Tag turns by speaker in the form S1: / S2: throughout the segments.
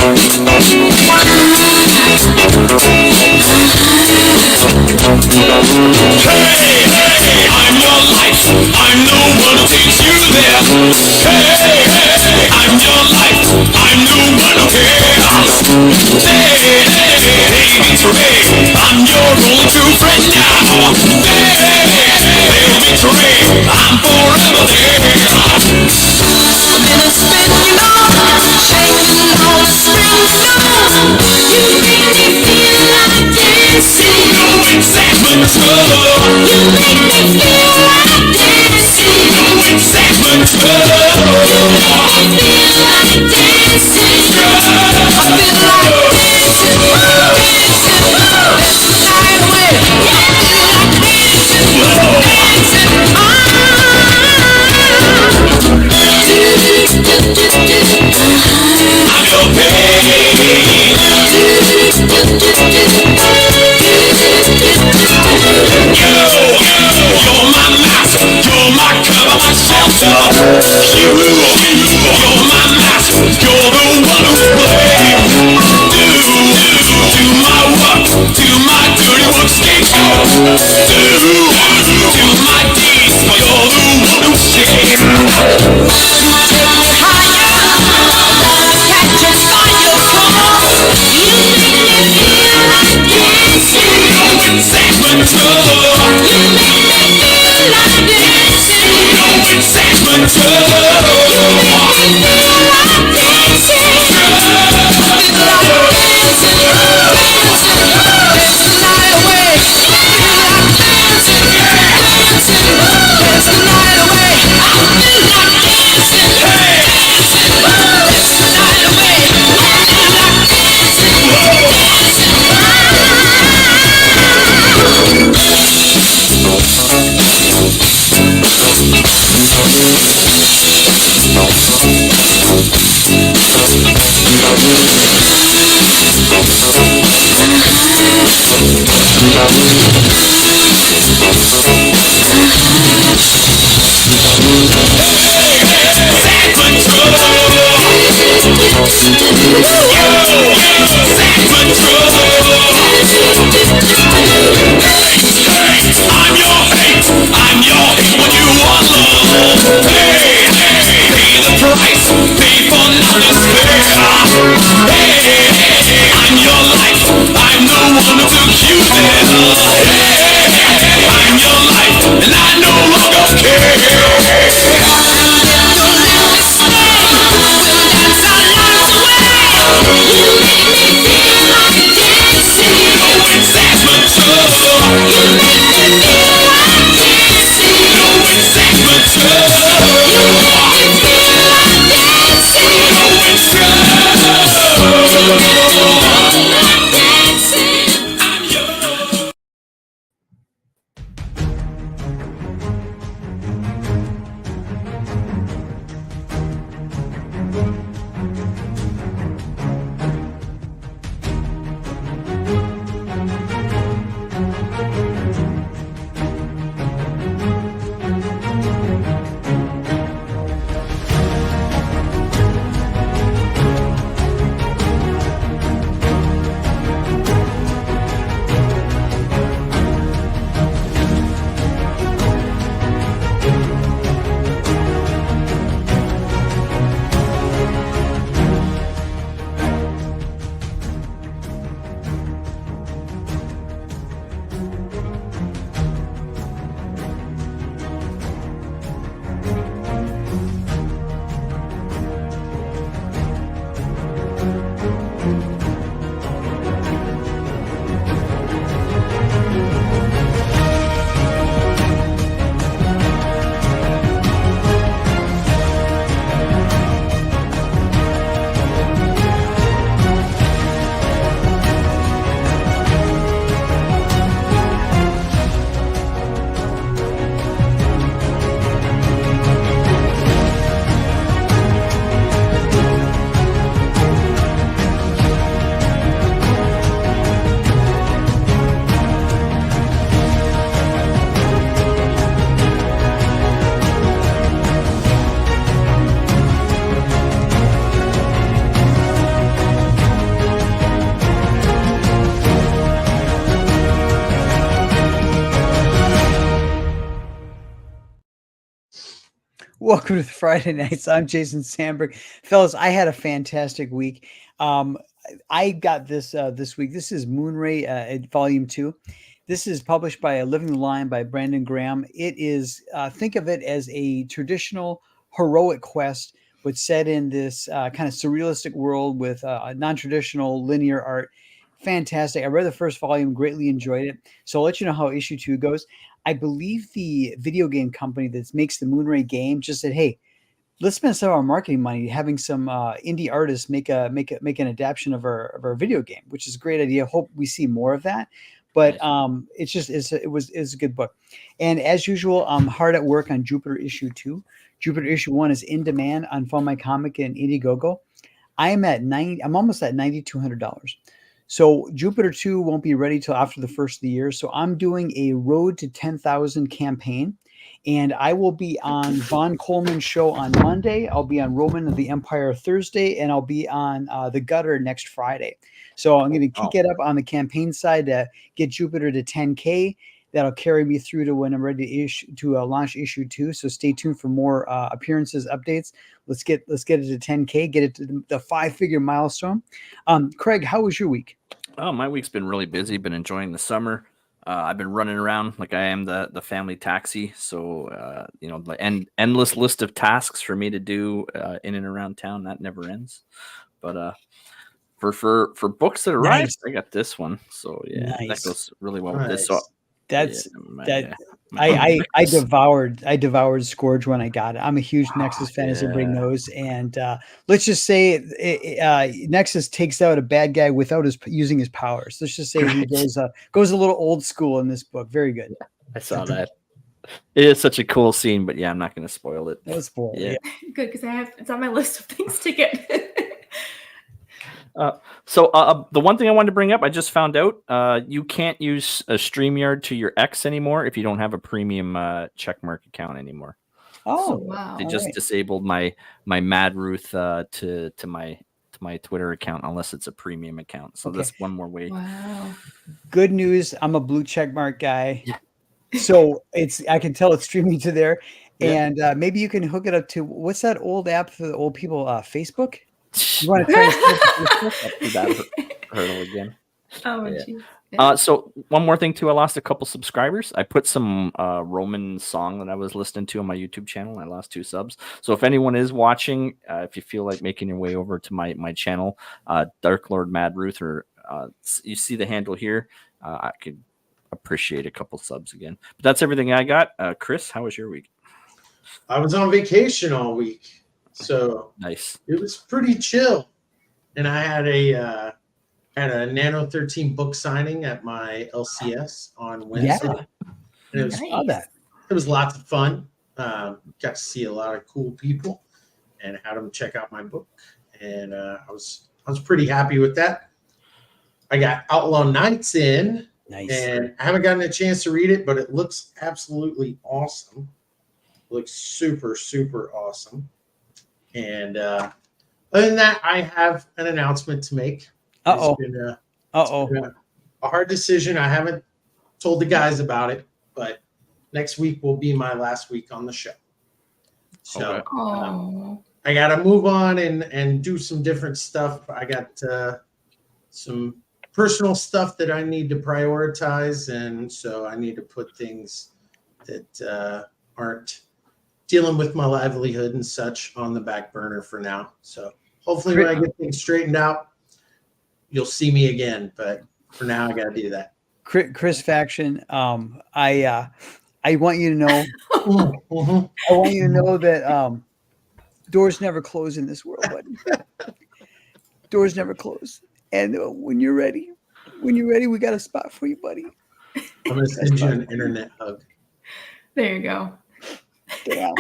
S1: I'm your life, I'm the one who takes you there. Hey, I'm your life, I'm the one who cares. Hey, baby, I'm your only true friend now. Baby, I'm forever there. I'm in a spin, you know, shaking all the strings, you know. You make me feel like dancing. You know exactly what's up. You make me feel like dancing. You know exactly what's up. You make me feel like dancing. I feel like dancing, dancing, dancing the night away. I feel like dancing, dancing. I'm your baby. You're my mask, you're my cover, my shelter. You're my mask, you're the one who's playing. Do my work, do my dirty work, scapegoat. Do my deeds, but you're the one who's shaking. Take me higher, catches on your core. You make me feel like dancing. You know exactly what's up. You make me feel like dancing. You know exactly what's up. You make me feel like dancing. I feel like dancing, dancing, dance the night away. I feel like dancing, dancing, dance the night away. I feel like dancing, dancing, dance the night away. I feel like dancing, dancing. I'm your hate when you want love. Hey, pay the price, pay for nothing's fair. Hey, I'm your life, I'm the one who took you there. Hey, I'm your life, and I no longer care. Your lips stay, we'll dance our lives away. You make me feel
S2: Welcome to the Friday Nights. I'm Jason Sandberg. Fellas, I had a fantastic week. I got this week. This is Moonray Volume 2. This is published by Living the Line by Brandon Graham. It is, think of it as a traditional heroic quest, but set in this kind of surrealistic world with non-traditional linear art. Fantastic. I read the first volume, greatly enjoyed it. So I'll let you know how issue 2 goes. I believe the video game company that makes the Moonray game just said, "Hey, let's spend some of our marketing money having some indie artists make an adaptation of our video game," which is a great idea. Hope we see more of that. But it's a good book. And as usual, I'm hard at work on Jupiter issue 2. Jupiter issue 1 is in demand on Find My Comic and Indiegogo. I'm almost at $9,200. So Jupiter 2 won't be ready till after the first of the year. So I'm doing a Road to 10,000 campaign, and I will be on Von Coleman's show on Monday. I'll be on Roman of the Empire Thursday, and I'll be on The Gutter next Friday. So I'm going to kick it up on the campaign side to get Jupiter to 10K. That'll carry me through to when I'm ready to launch issue 2. So stay tuned for more appearances, updates. Let's get it to 10K, get it to the 5-figure milestone. Craig, how was your week?
S3: Oh, my week's been really busy. Been enjoying the summer. I've been running around like I am the family taxi. So, the endless list of tasks for me to do in and around town, that never ends. But for books that arrive, nice. I got this one. So yeah, nice. That goes really well with this. So
S2: I devoured Scourge when I got it. I'm a huge Nexus fan, as everybody knows. And let's just say Nexus takes out a bad guy without using his powers. Let's just say he goes a little old school in this book. Very good.
S3: I saw that. It is such a cool scene, but yeah, I'm not going to spoil it.
S2: Don't spoil it.
S4: Yeah. Good, because it's on my list of things to get.
S3: So the one thing I wanted to bring up, I just found out you can't use a StreamYard to your X anymore if you don't have a premium checkmark account anymore.
S2: Oh,
S3: so,
S4: wow!
S3: They just disabled my Mad Ruth to my Twitter account unless it's a premium account. So that's one more way.
S4: Wow!
S2: Good news. I'm a blue checkmark guy, so I can tell it's streaming to there, and maybe you can hook it up to what's that old app for the old people? Facebook. You want to try
S3: that hurdle again?
S4: Oh, geez.
S3: Yeah. So one more thing too, I lost a couple subscribers. I put some Roman song that I was listening to on my YouTube channel. I lost 2 subs. So if anyone is watching, if you feel like making your way over to my channel, Dark Lord Mad Ruth, or you see the handle here, I could appreciate a couple subs again. But that's everything I got. Chris, how was your week?
S5: I was on vacation all week. So
S3: nice.
S5: It was pretty chill, and I had a Nano 13 book signing at my LCS on Wednesday.
S2: Yeah,
S5: and it was lots of fun. Got to see a lot of cool people, and had them check out my book, and I was pretty happy with that. I got Outlaw Nights in, and I haven't gotten a chance to read it, but it looks absolutely awesome. It looks super, super awesome. And other than that, I have an announcement to make. It's been a hard decision. I haven't told the guys about it, but next week will be my last week on the show. So I got to move on and do some different stuff. I got some personal stuff that I need to prioritize, and so I need to put things that aren't dealing with my livelihood and such on the back burner for now. So hopefully when I get things straightened out, you'll see me again. But for now, I got to do that.
S2: Chris Faction, I want you to know, I want you to know that doors never close in this world, buddy. Doors never close. And when you're ready, we got a spot for you, buddy.
S5: I'm going to send you an internet hug.
S4: There you go.
S2: Yeah.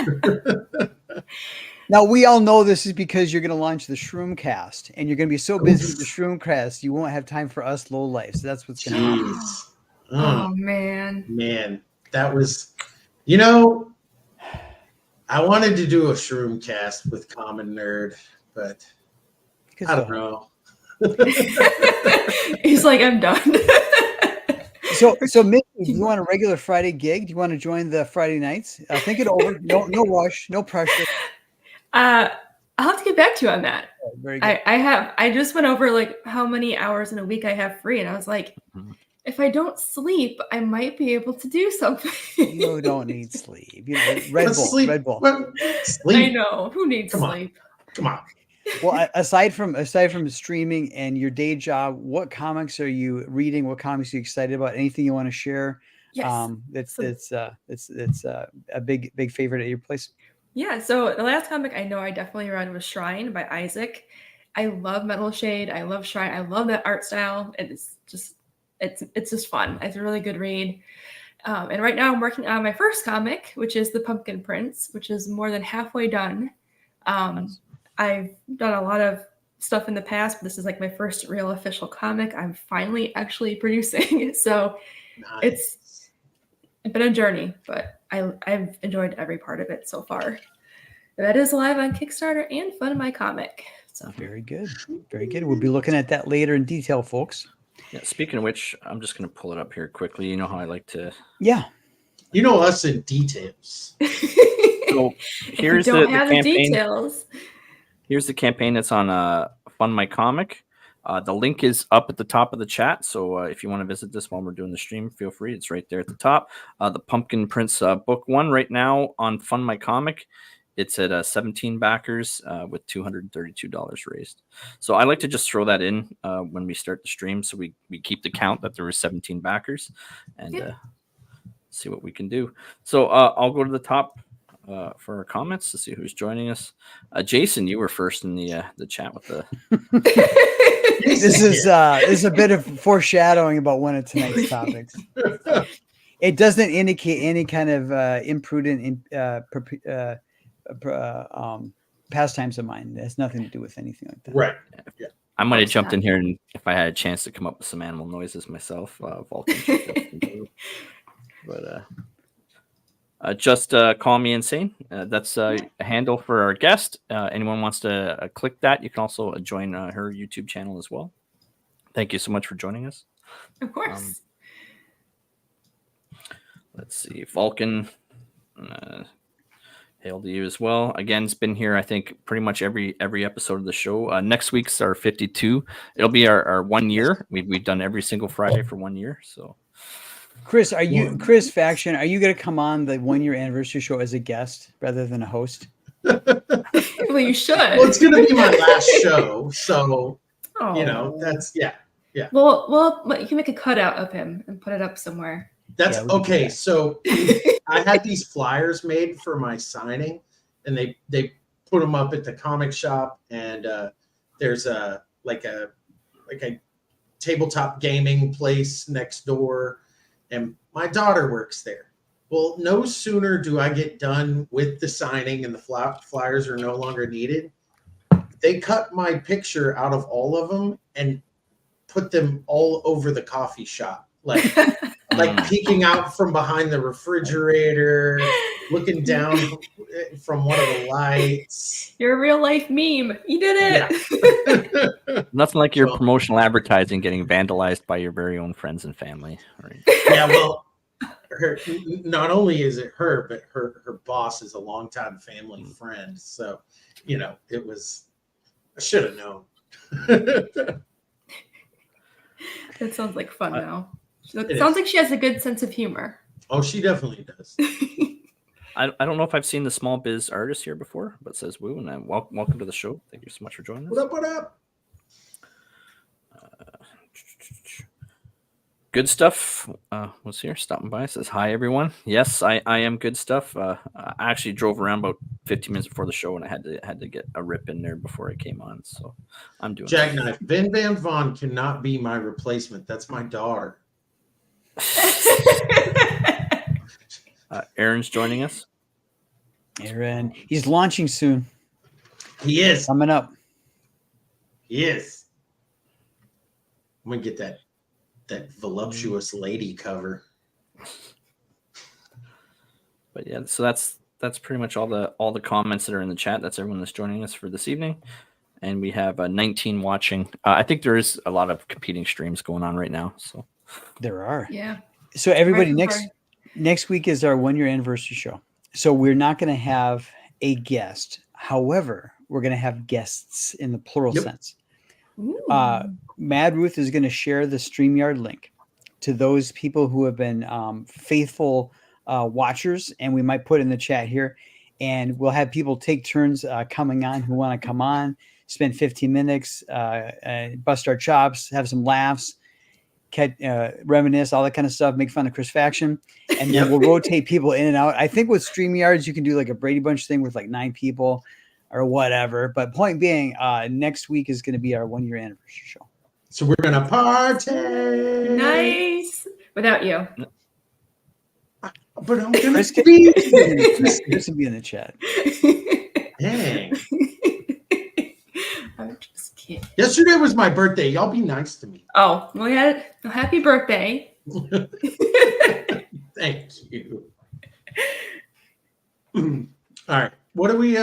S2: Now we all know this is because you're going to launch the Shroomcast, and you're going to be so busy with the Shroomcast you won't have time for us lowlifes. So that's what's going to happen.
S4: Oh man,
S5: that was, I wanted to do a Shroomcast with Common Nerd, but I don't know.
S4: He's like, I'm done.
S2: So Missy, do you want a regular Friday gig? Do you want to join the Friday nights? Think it over. No rush. No pressure.
S4: I'll have to get back to you on that.
S2: Very good.
S4: I just went over like how many hours in a week I have free, and I was like, if I don't sleep, I might be able to do something.
S2: You don't need sleep. You know, Red Bull.
S5: Well, sleep.
S4: I know. Who needs sleep?
S5: Come on.
S2: Well, aside from streaming and your day job, what comics are you reading? What comics are you excited about? Anything you want to share?
S4: Yes.
S2: It's a big favorite at your place.
S4: Yeah. So the last comic I know I definitely read was Shrine by Isaac. I love Metal Shade. I love Shrine. I love that art style. It's just fun. It's a really good read. And right now I'm working on my first comic, which is The Pumpkin Prince, which is more than halfway done. I've done a lot of stuff in the past, but this is like my first real official comic I'm finally actually producing. So It's been a journey, but I've enjoyed every part of it so far. That is live on Kickstarter and Fund My Comic. So
S2: very good. Very good. We'll be looking at that later in detail, folks.
S3: Yeah, speaking of which, I'm just going to pull it up here quickly. You know how I like to.
S2: Yeah.
S5: You know us in details.
S3: So here's the campaign.
S4: Details.
S3: Here's the campaign that's on Fund My Comic. The link is up at the top of the chat. So if you want to visit this while we're doing the stream, feel free. It's right there at the top. The Pumpkin Prince book 1 right now on Fund My Comic. It's at 17 backers with $232 raised. So I like to just throw that in when we start the stream, so we keep the count that there were 17 backers and see what we can do. So I'll go to the top for our comments to see who's joining us. Jason, you were first in the chat with the.
S2: This is a bit of foreshadowing about one of tonight's topics. It doesn't indicate any kind of imprudent pastimes of mine. It has nothing to do with anything like that.
S5: Right. Yeah.
S3: I might have jumped in here, and if I had a chance to come up with some animal noises myself, Vulcan. But just call me insane. That's a handle for our guest. Anyone wants to click that, you can also join her YouTube channel as well. Thank you so much for joining us.
S4: Of course.
S3: Let's see, Vulcan. Hail to you as well. Again, it's been here, I think, pretty much every episode of the show. Next week's our 52. It'll be our 1 year. We've done every single Friday for 1 year. So,
S2: Chris Faction, are you going to come on the 1 year anniversary show as a guest rather than a host?
S4: Well, you should.
S5: Well, it's going to be my last show, so that's yeah.
S4: Well, you can make a cutout of him and put it up somewhere.
S5: That's okay. So I had these flyers made for my signing, and they put them up at the comic shop. And there's a tabletop gaming place next door, and my daughter works there. Well, no sooner do I get done with the signing and the flyers are no longer needed, they cut my picture out of all of them and put them all over the coffee shop, like peeking out from behind the refrigerator, looking down from one of the lights.
S4: You're a real life meme. You did it.
S3: Yeah. Nothing like your promotional advertising getting vandalized by your very own friends and family. Right?
S5: Yeah, well, not only is it her, but her boss is a longtime family friend. So, it was, I should have known.
S4: That sounds like fun now. It sounds like she has a good sense of humor.
S5: Oh, she definitely does.
S3: I don't know if I've seen the small biz artist here before, but says woo, and welcome to the show. Thank you so much for joining us.
S5: What up?
S3: Good stuff. Was here stopping by. Says hi everyone. Yes, I am good stuff. I actually drove around about 15 minutes before the show, and I had to get a rip in there before I came on. So I'm doing
S5: Jackknife. Ben Van Vaughn cannot be my replacement. That's my daughter.
S3: Aaron's joining us.
S2: Aaron, he's launching soon.
S5: He is
S2: coming up.
S5: He is. I'm gonna get that voluptuous lady cover.
S3: But yeah, so that's pretty much all the comments that are in the chat. That's everyone that's joining us for this evening, and we have 19 watching. I think there is a lot of competing streams going on right now. So
S2: there are.
S4: Yeah.
S2: So everybody,
S4: Right, sorry.
S2: next week is our 1 year anniversary show. So we're not going to have a guest. However, we're going to have guests in the plural
S5: Yep.
S2: sense.
S4: Ooh.
S2: Mad Ruth is going to share the StreamYard link to those people who have been faithful watchers, and we might put in the chat here. And we'll have people take turns coming on who want to come on, spend 15 minutes, bust our chops, have some laughs, reminisce, all that kind of stuff, make fun of Chris Faction. And then we'll rotate people in and out. I think with StreamYards, you can do like a Brady Bunch thing with like 9 people or whatever. But point being, next week is going to be our 1 year anniversary show.
S5: So we're gonna party.
S4: Nice. Without you.
S5: But I'm gonna
S2: Chris
S5: be.
S2: Chris will be in the chat.
S5: Dang.
S4: I'm just kidding.
S5: Yesterday was my birthday. Y'all be nice to me.
S4: Oh, well, we had a happy birthday.
S5: Thank you. All right. What are we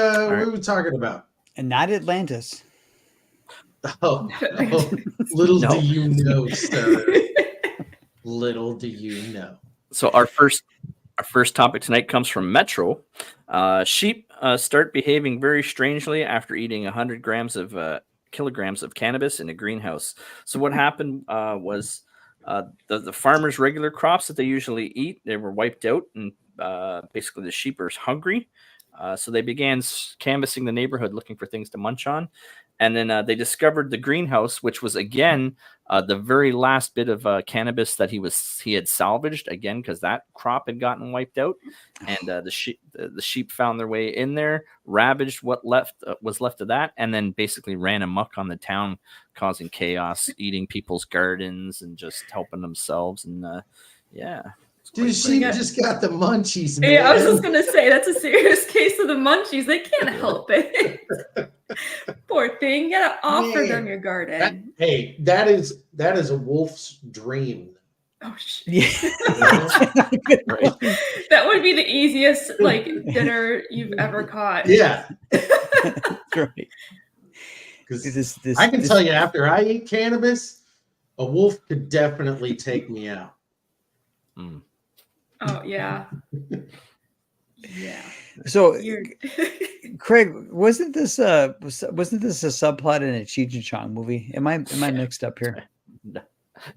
S5: talking about?
S2: And not Atlantis.
S5: Oh, little
S3: No.
S5: do you know, sir. Little do you know.
S3: So our first topic tonight comes from Metro. Sheep start behaving very strangely after eating 100 kilograms of cannabis in a greenhouse. So what happened was the farmers' regular crops that they usually eat, they were wiped out, and basically the sheep are hungry. So they began canvassing the neighborhood looking for things to munch on. And then they discovered the greenhouse, which was, again, the very last bit of cannabis that he had salvaged, again, because that crop had gotten wiped out. And the sheep found their way in there, ravaged what was left of that, and then basically ran amok on the town, causing chaos, eating people's gardens and just helping themselves. And yeah.
S5: Dude, she just got the munchies, man.
S4: Yeah, I was just gonna say that's a serious case of the munchies. They can't help it. Poor thing. You gotta offer them your garden.
S5: That is a wolf's dream.
S4: Oh shit.
S2: Yeah.
S4: That would be the easiest dinner you've ever caught.
S5: Yeah.
S2: Right.
S5: Because I can tell you, after I eat cannabis, a wolf could definitely take me out.
S3: Mm.
S4: Oh yeah. Yeah.
S2: So, Craig, wasn't this a subplot in a Cheech and Chong movie? Am I mixed up here?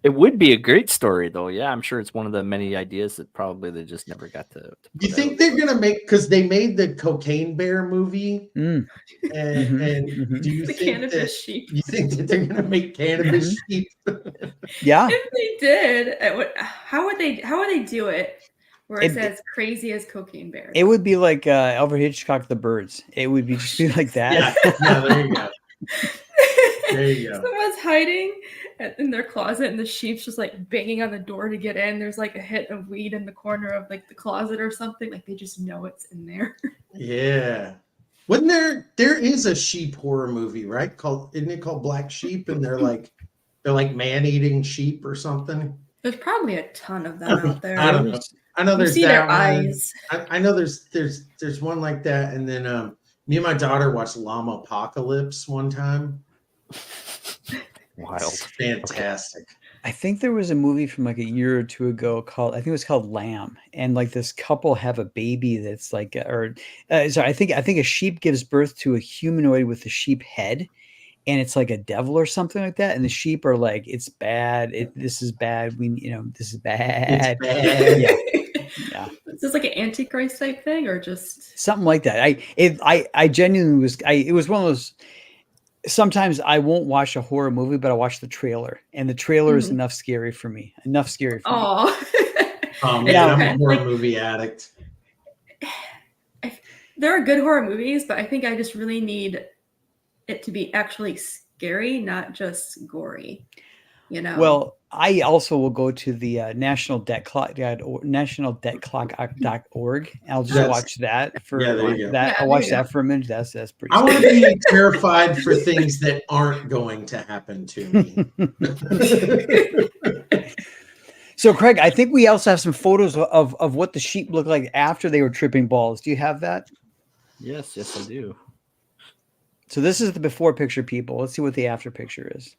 S3: It would be a great story, though. Yeah, I'm sure it's one of the many ideas that probably they just never got to
S5: You think they're gonna make, because they made the Cocaine Bear movie,
S2: Mm.
S5: and do you
S4: The
S5: think
S4: cannabis sheep.
S5: You think that they're gonna make cannabis sheep?
S2: Yeah.
S4: If they did, how would they do it? Where it's as crazy as Cocaine Bear.
S2: It would be like Alfred Hitchcock, The Birds. It would be just be like that.
S5: Yeah, there you go. There you go.
S4: Someone's hiding in their closet, and the sheep's just like banging on the door to get in. There's like a hit of weed in the corner of like the closet or something. Like they just know it's in there.
S5: Yeah. Wasn't there is a sheep horror movie, right? Isn't it called Black Sheep? And they're like man-eating sheep or something.
S4: There's probably a ton of them out there.
S5: I don't know. I know there's
S4: see
S5: that
S4: their
S5: one.
S4: eyes.
S5: I know there's one like that, and then me and my daughter watched Llama Apocalypse one time.
S3: Wild.
S5: It's fantastic.
S2: I think there was a movie from like a year or two ago called, I think it was called Lamb, and like this couple have a baby that's like, I think a sheep gives birth to a humanoid with a sheep head, and it's like a devil or something like that, and the sheep are like, it's bad, this is bad, this is bad.
S5: It's bad.
S2: Yeah.
S4: Is this like an Antichrist type thing, or just
S2: something like that? I genuinely it was one of those. Sometimes I won't watch a horror movie, but I watch the trailer, and the trailer is enough scary for me.
S4: Oh
S5: man, I'm a horror movie addict.
S4: There are good horror movies, but I think I just really need it to be actually scary, not just gory.
S2: Well, I also will go to the National Debt Clock, nationaldebtclock.org. I'll just watch that for
S5: there you go.
S2: that. I'll watch that for a minute. That's pretty.
S5: I want to be terrified for things that aren't going to happen to me.
S2: So, Craig, I think we also have some photos of what the sheep looked like after they were tripping balls. Do you have that?
S3: Yes, I do.
S2: So this is the before picture, people. Let's see what the after picture is.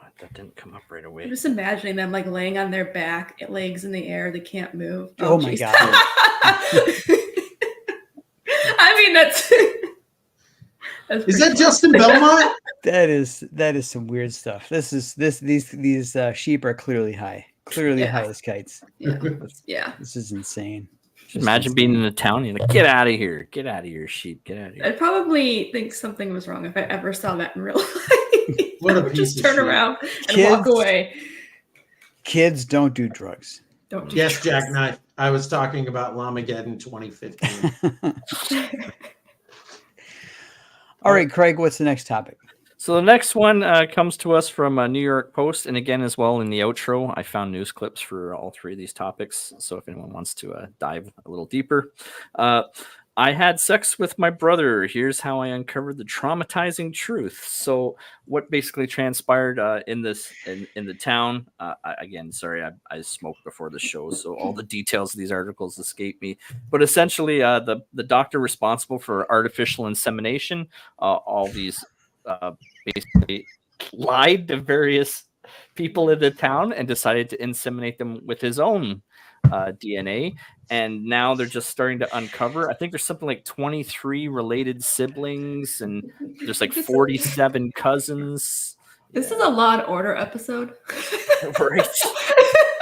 S3: I That didn't come up right
S4: I'm
S3: away.
S4: just imagining them like laying on their back, legs in the air, they can't move.
S2: Oh my
S4: geez.
S2: God.
S4: I mean, that's
S5: Is
S4: pretty
S5: that
S4: funny.
S5: Justin Belmont?
S2: That is some weird stuff. These sheep are clearly high. Clearly
S4: Yeah.
S2: high as kites.
S4: Yeah. Yeah.
S2: This is insane.
S3: Just imagine being in a town. You're like, get out of here. Get out of here, sheep. Get out of here.
S4: I'd probably think something was wrong if I ever saw that in real life.
S5: What a
S4: I would
S5: piece
S4: just
S5: of
S4: turn
S5: shit.
S4: around and walk
S2: Kids-
S4: away.
S2: Kids don't do drugs.
S4: Don't do
S5: Yes,
S4: drugs.
S5: Jackknife. I was talking about Lamageddon 2015.
S2: All right, Craig, what's the next topic?
S3: So the next one comes to us from New York Post, and again, as well in the outro, I found news clips for all three of these topics. So if anyone wants to dive a little deeper, I had sex with my brother. Here's how I uncovered the traumatizing truth. So what basically transpired in the town? Again, sorry, I smoked before the show, so all the details of these articles escape me. But essentially, the doctor responsible for artificial insemination, all these. Basically lied to various people in the town and decided to inseminate them with his own DNA. And now they're just starting to uncover. I think there's something like 23 related siblings, and there's like 47 cousins.
S4: This is a Law and Order episode.
S3: Right.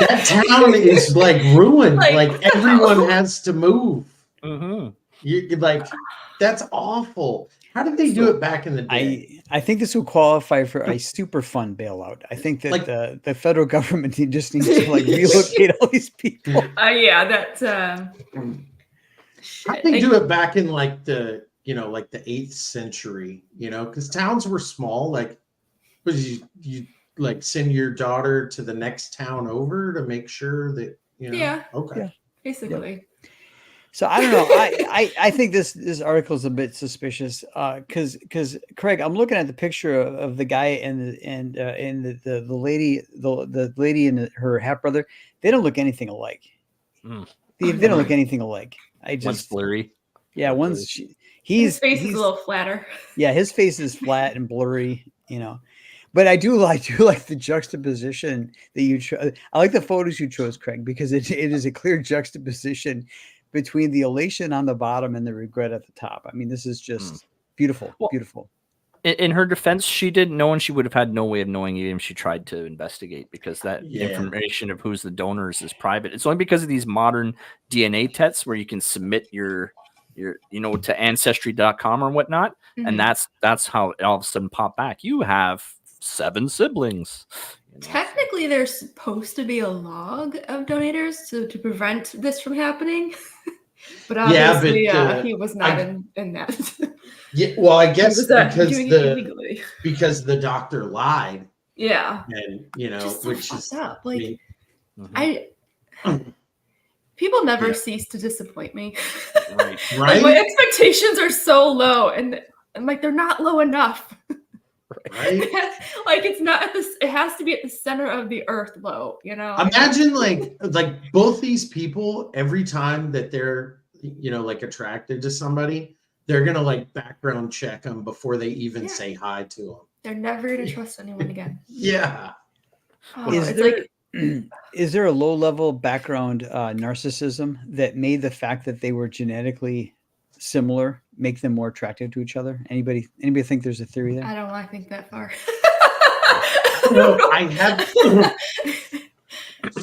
S5: That town is like ruined.
S4: Like,
S5: Like everyone has to move.
S3: Mm-hmm.
S5: You like that's awful. How did they do it back in the day?
S2: I think this will qualify for a super fun bailout. I think that
S5: Like-
S2: the federal government just needs to like relocate all these people.
S4: Yeah, that's
S5: How
S4: shit.
S5: did they do it back in like the 8th century? Because towns were small. Like, was you like send your daughter to the next town over to make sure that
S4: Yeah.
S5: Okay.
S2: Yeah.
S4: Basically.
S2: So I don't know. I think this article is a bit suspicious because Craig, I'm looking at the picture of the guy and the lady and her half brother. They don't look anything alike. They don't look anything alike.
S3: One's blurry.
S2: Yeah,
S3: Blurry.
S4: His face is a little flatter.
S2: Yeah, his face is flat and blurry. But I do like the juxtaposition that you chose. I like the photos you chose, Craig, because it is a clear juxtaposition between the elation on the bottom and the regret at the top. I mean, this is just beautiful, beautiful.
S3: In her defense, she didn't know, and she would have had no way of knowing even if she tried to investigate, because that information of who's the donors is private. It's only because of these modern DNA tests where you can submit your to ancestry.com or whatnot, and that's how it all of a sudden popped back. You have 7 siblings.
S4: Technically, there's supposed to be a log of donators to prevent this from happening. But obviously, he was not in that.
S5: Yeah, well, I guess because the doctor lied.
S4: Yeah.
S5: And
S4: Just so
S5: which
S4: fucked
S5: is
S4: up. Like, people never cease to disappoint me.
S5: Right.
S4: Like, my expectations are so low, and I'm like, they're not low enough.
S5: Right.
S4: Like, it's not at this. It has to be at the center of the earth low.
S5: Imagine like both these people, every time that they're like attracted to somebody, they're gonna like background check them before they even say hi to them.
S4: They're never gonna trust anyone again.
S5: Yeah.
S4: Oh,
S2: Is there a low level background narcissism that made the fact that they were genetically similar make them more attractive to each other? Anybody think there's a theory there?
S4: I don't want to think that far.
S5: I have.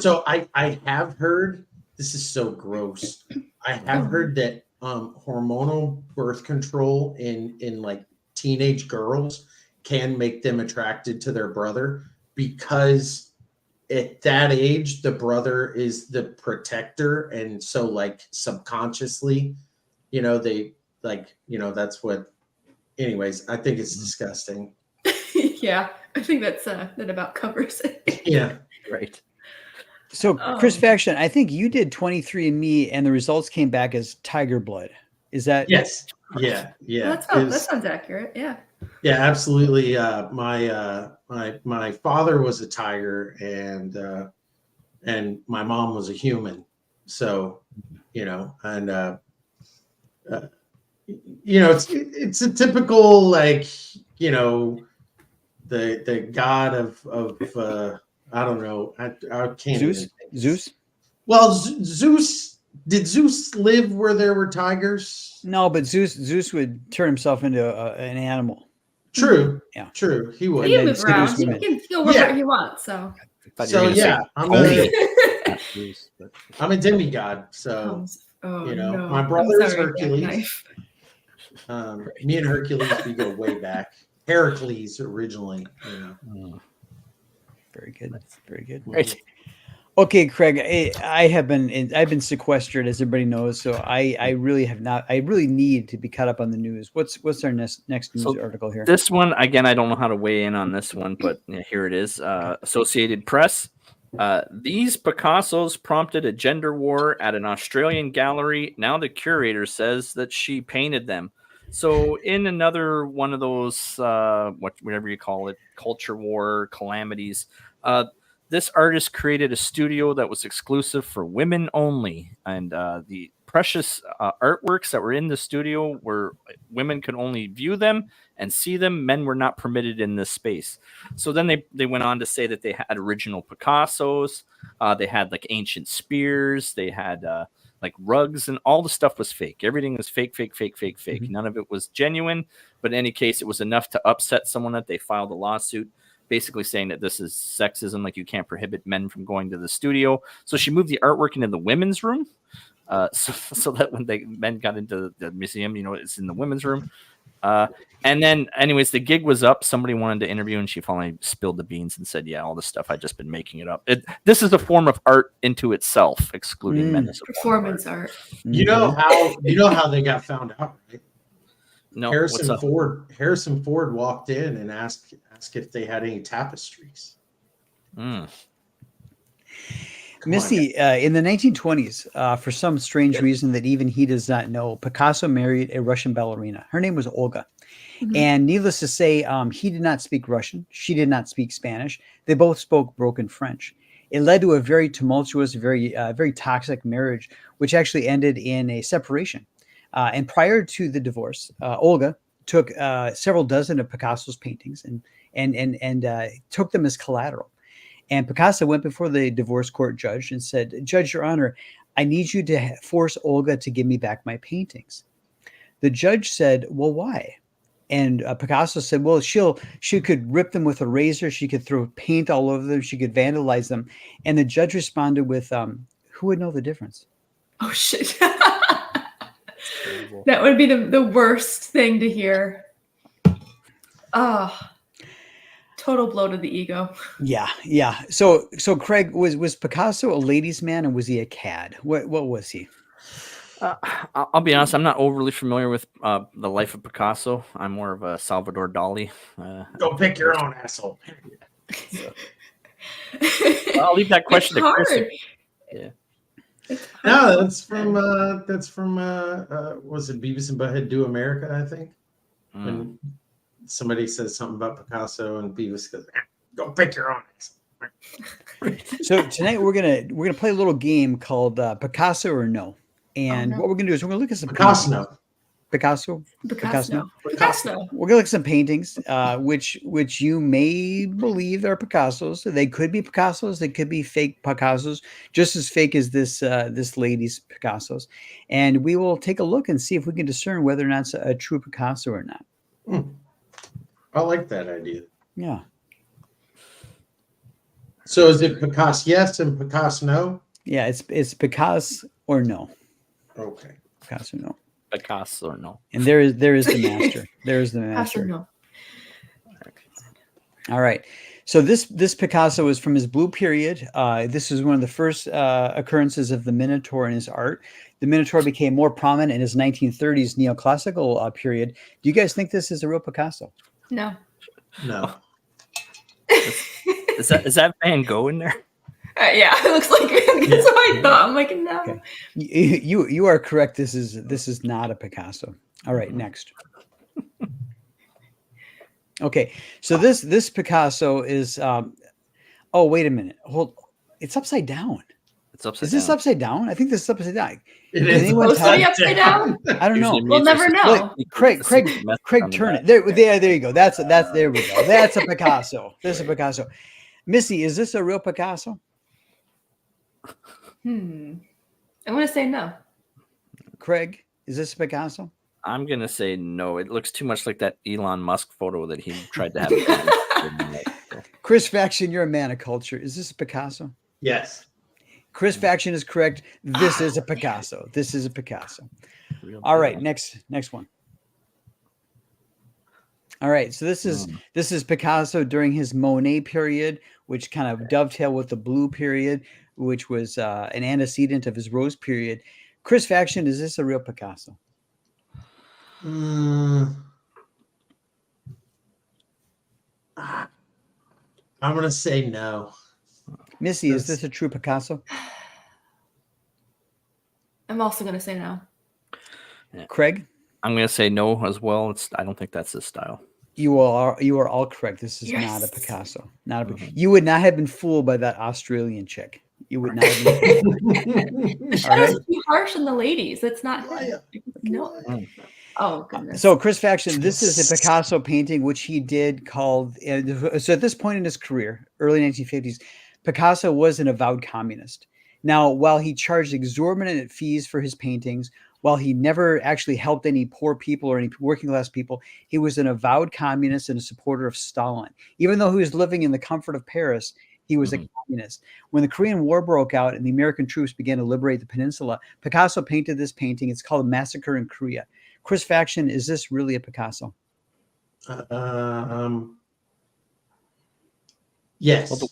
S5: So I have heard. This is so gross. I have heard that hormonal birth control in like teenage girls can make them attracted to their brother, because at that age the brother is the protector, and so like subconsciously they that's what. Anyways, I think it's disgusting.
S4: Yeah, I think that about covers it.
S5: Yeah,
S3: right.
S2: So, Chris Faction, I think you did 23andMe, and the results came back as tiger blood. Is that?
S5: Yes. Yeah.
S4: Well, that sounds accurate. Yeah.
S5: Yeah, absolutely. My father was a tiger, and my mom was a human. So, it's a typical the god of I don't know. I can't
S2: Zeus.
S5: even think.
S2: Zeus.
S5: Well, Zeus. Did Zeus live where there were tigers?
S2: No, but Zeus would turn himself into an animal.
S5: True.
S2: Yeah.
S5: True. He would.
S2: And
S4: He
S2: then
S4: can move around.
S2: seduce
S4: He
S2: women.
S4: can feel whatever he wants. So.
S3: I thought you were
S5: So
S3: gonna say
S5: yeah,
S3: Tony, not Zeus, but-
S5: I'm a demigod. So
S4: Oh,
S5: you know,
S4: no.
S5: my
S4: I'm
S5: brother is
S4: sorry,
S5: Hercules.
S4: Jackknife.
S5: Me and Hercules, we go way back. Heracles originally. You know.
S3: Mm.
S2: Very good. Very good.
S3: Right.
S2: Okay, Craig, I've been sequestered, as everybody knows, so I really have not. I really need to be caught up on the news. What's our next news
S3: So
S2: article here?
S3: This one, again, I don't know how to weigh in on this one, but here it is. Associated Press. These Picassos prompted a gender war at an Australian gallery. Now the curator says that she painted them. So in another one of those, whatever you call it, culture war calamities, this artist created a studio that was exclusive for women only. And the precious artworks that were in the studio were women could only view them and see them. Men were not permitted in this space. So then they went on to say that they had original Picassos. They had like ancient spears. They had like rugs, and all the stuff was fake. Everything was fake.
S2: Mm-hmm.
S3: None of it was genuine. But in any case, it was enough to upset someone that they filed a lawsuit, basically saying that this is sexism, like you can't prohibit men from going to the studio. So she moved the artwork into the women's room, so that when men got into the museum, you know, it's in the women's room. And then, anyways, the gig was up. Somebody wanted to interview, and she finally spilled the beans and said, "Yeah, all this stuff, I just been making it up. This is a form of art into itself, excluding men as a
S4: Performance art.
S5: You know how they got found out, right?
S3: No,
S5: Harrison Ford walked in and asked if they had any tapestries.
S2: Missy, in the 1920s, for some strange reason that even he does not know, Picasso married a Russian ballerina. Her name was Olga.
S4: Mhm.
S2: And needless to say, he did not speak Russian. She did not speak Spanish. They both spoke broken French. It led to a very tumultuous, very toxic marriage, which actually ended in a separation. And prior to the divorce, Olga took several dozen of Picasso's paintings and took them as collateral. And Picasso went before the divorce court judge and said, "Judge, Your Honor, I need you to force Olga to give me back my paintings." The judge said, "Well, why?" And Picasso said, "Well, she could rip them with a razor. She could throw paint all over them. She could vandalize them." And the judge responded with, "Who would know the difference?"
S4: Oh, shit. That would be the worst thing to hear. Oh, total blow to the ego.
S2: Yeah. So Craig, was Picasso a ladies' man, or was he a cad? What was he?
S3: I'll be honest, I'm not overly familiar with the life of Picasso. I'm more of a Salvador Dali.
S5: Go pick your own asshole.
S3: I'll leave that question to Chris.
S5: Yeah. No, that's from was it Beavis and Butthead Do America, I think. When somebody says something about Picasso and Beavis goes, "Go pick your own asshole."
S2: So tonight we're gonna play a little game called Picasso or No. And what we're gonna do is we're gonna look at some
S5: Picasso.
S2: Picasso. We're gonna look at some paintings, which you may believe are Picassos. They could be Picassos. They could be fake Picassos, just as fake as this lady's Picassos. And we will take a look and see if we can discern whether or not it's a true Picasso or not.
S5: I like that idea.
S2: Yeah.
S5: So is it Picasso yes and Picasso no?
S2: Yeah, it's Picasso or no.
S5: Okay.
S2: Picasso no.
S3: Picasso or no.
S2: And there is the master. There is the master.
S4: No.
S2: All right. So this Picasso is from his Blue period. This is one of the first occurrences of the Minotaur in his art. The Minotaur became more prominent in his 1930s neoclassical period. Do you guys think this is a real Picasso?
S4: No.
S3: Is that Van Gogh in there?
S4: Yeah, it looks like it. That's what I thought. I'm like, no.
S2: Okay. You are correct. This is not a Picasso. All right, next. Okay, so this Picasso is. Oh, wait a minute. It's upside down.
S3: It's upside
S2: Is this
S3: down.
S2: upside down? I think this is upside down.
S5: It
S2: Can
S5: is
S2: anyone
S4: supposed to be upside down?
S2: I don't know.
S3: Usually
S4: We'll
S3: means
S4: never
S3: it's-
S4: know.
S2: Look, Craig,
S3: it's a message on the
S2: turn
S3: back.
S2: it. There you go. That's there we go. That's a Picasso. This is a Picasso. Missy, is this a real Picasso?
S4: I'm gonna say no.
S2: Craig, is this a Picasso?
S3: I'm gonna say no. It looks too much like that Elon Musk photo that he tried to have.
S2: Chris Faction, you're a man of culture. Is this a Picasso?
S5: Yes.
S2: Chris Faction is correct. This is a Picasso. This is a Picasso. All right, next one. All right, so this is Picasso during his Monet period, which kind of dovetail with the Blue period, which was an antecedent of his Rose period. Chris Faction, is this a real Picasso?
S5: I'm gonna say no.
S2: Missy, is this a true Picasso?
S4: I'm also gonna say no.
S2: Craig,
S3: I'm gonna say no as well. I don't think that's his style.
S2: you are all correct. This is not a Picasso. You would not have been fooled by that Australian chick. You would not have been fooled.
S4: The shadows are too harsh on the ladies. That's not no. Oh goodness.
S2: So Chris Faction, this is a Picasso painting which he did called. So at this point in his career, early 1950s, Picasso was an avowed communist. Now, while he charged exorbitant fees for his paintings, while he never actually helped any poor people or any working class people, he was an avowed communist and a supporter of Stalin. Even though he was living in the comfort of Paris, he was a communist. When the Korean War broke out and the American troops began to liberate the peninsula, Picasso painted this painting. It's called Massacre in Korea. Chris Faction, is this really a Picasso?
S5: Yes.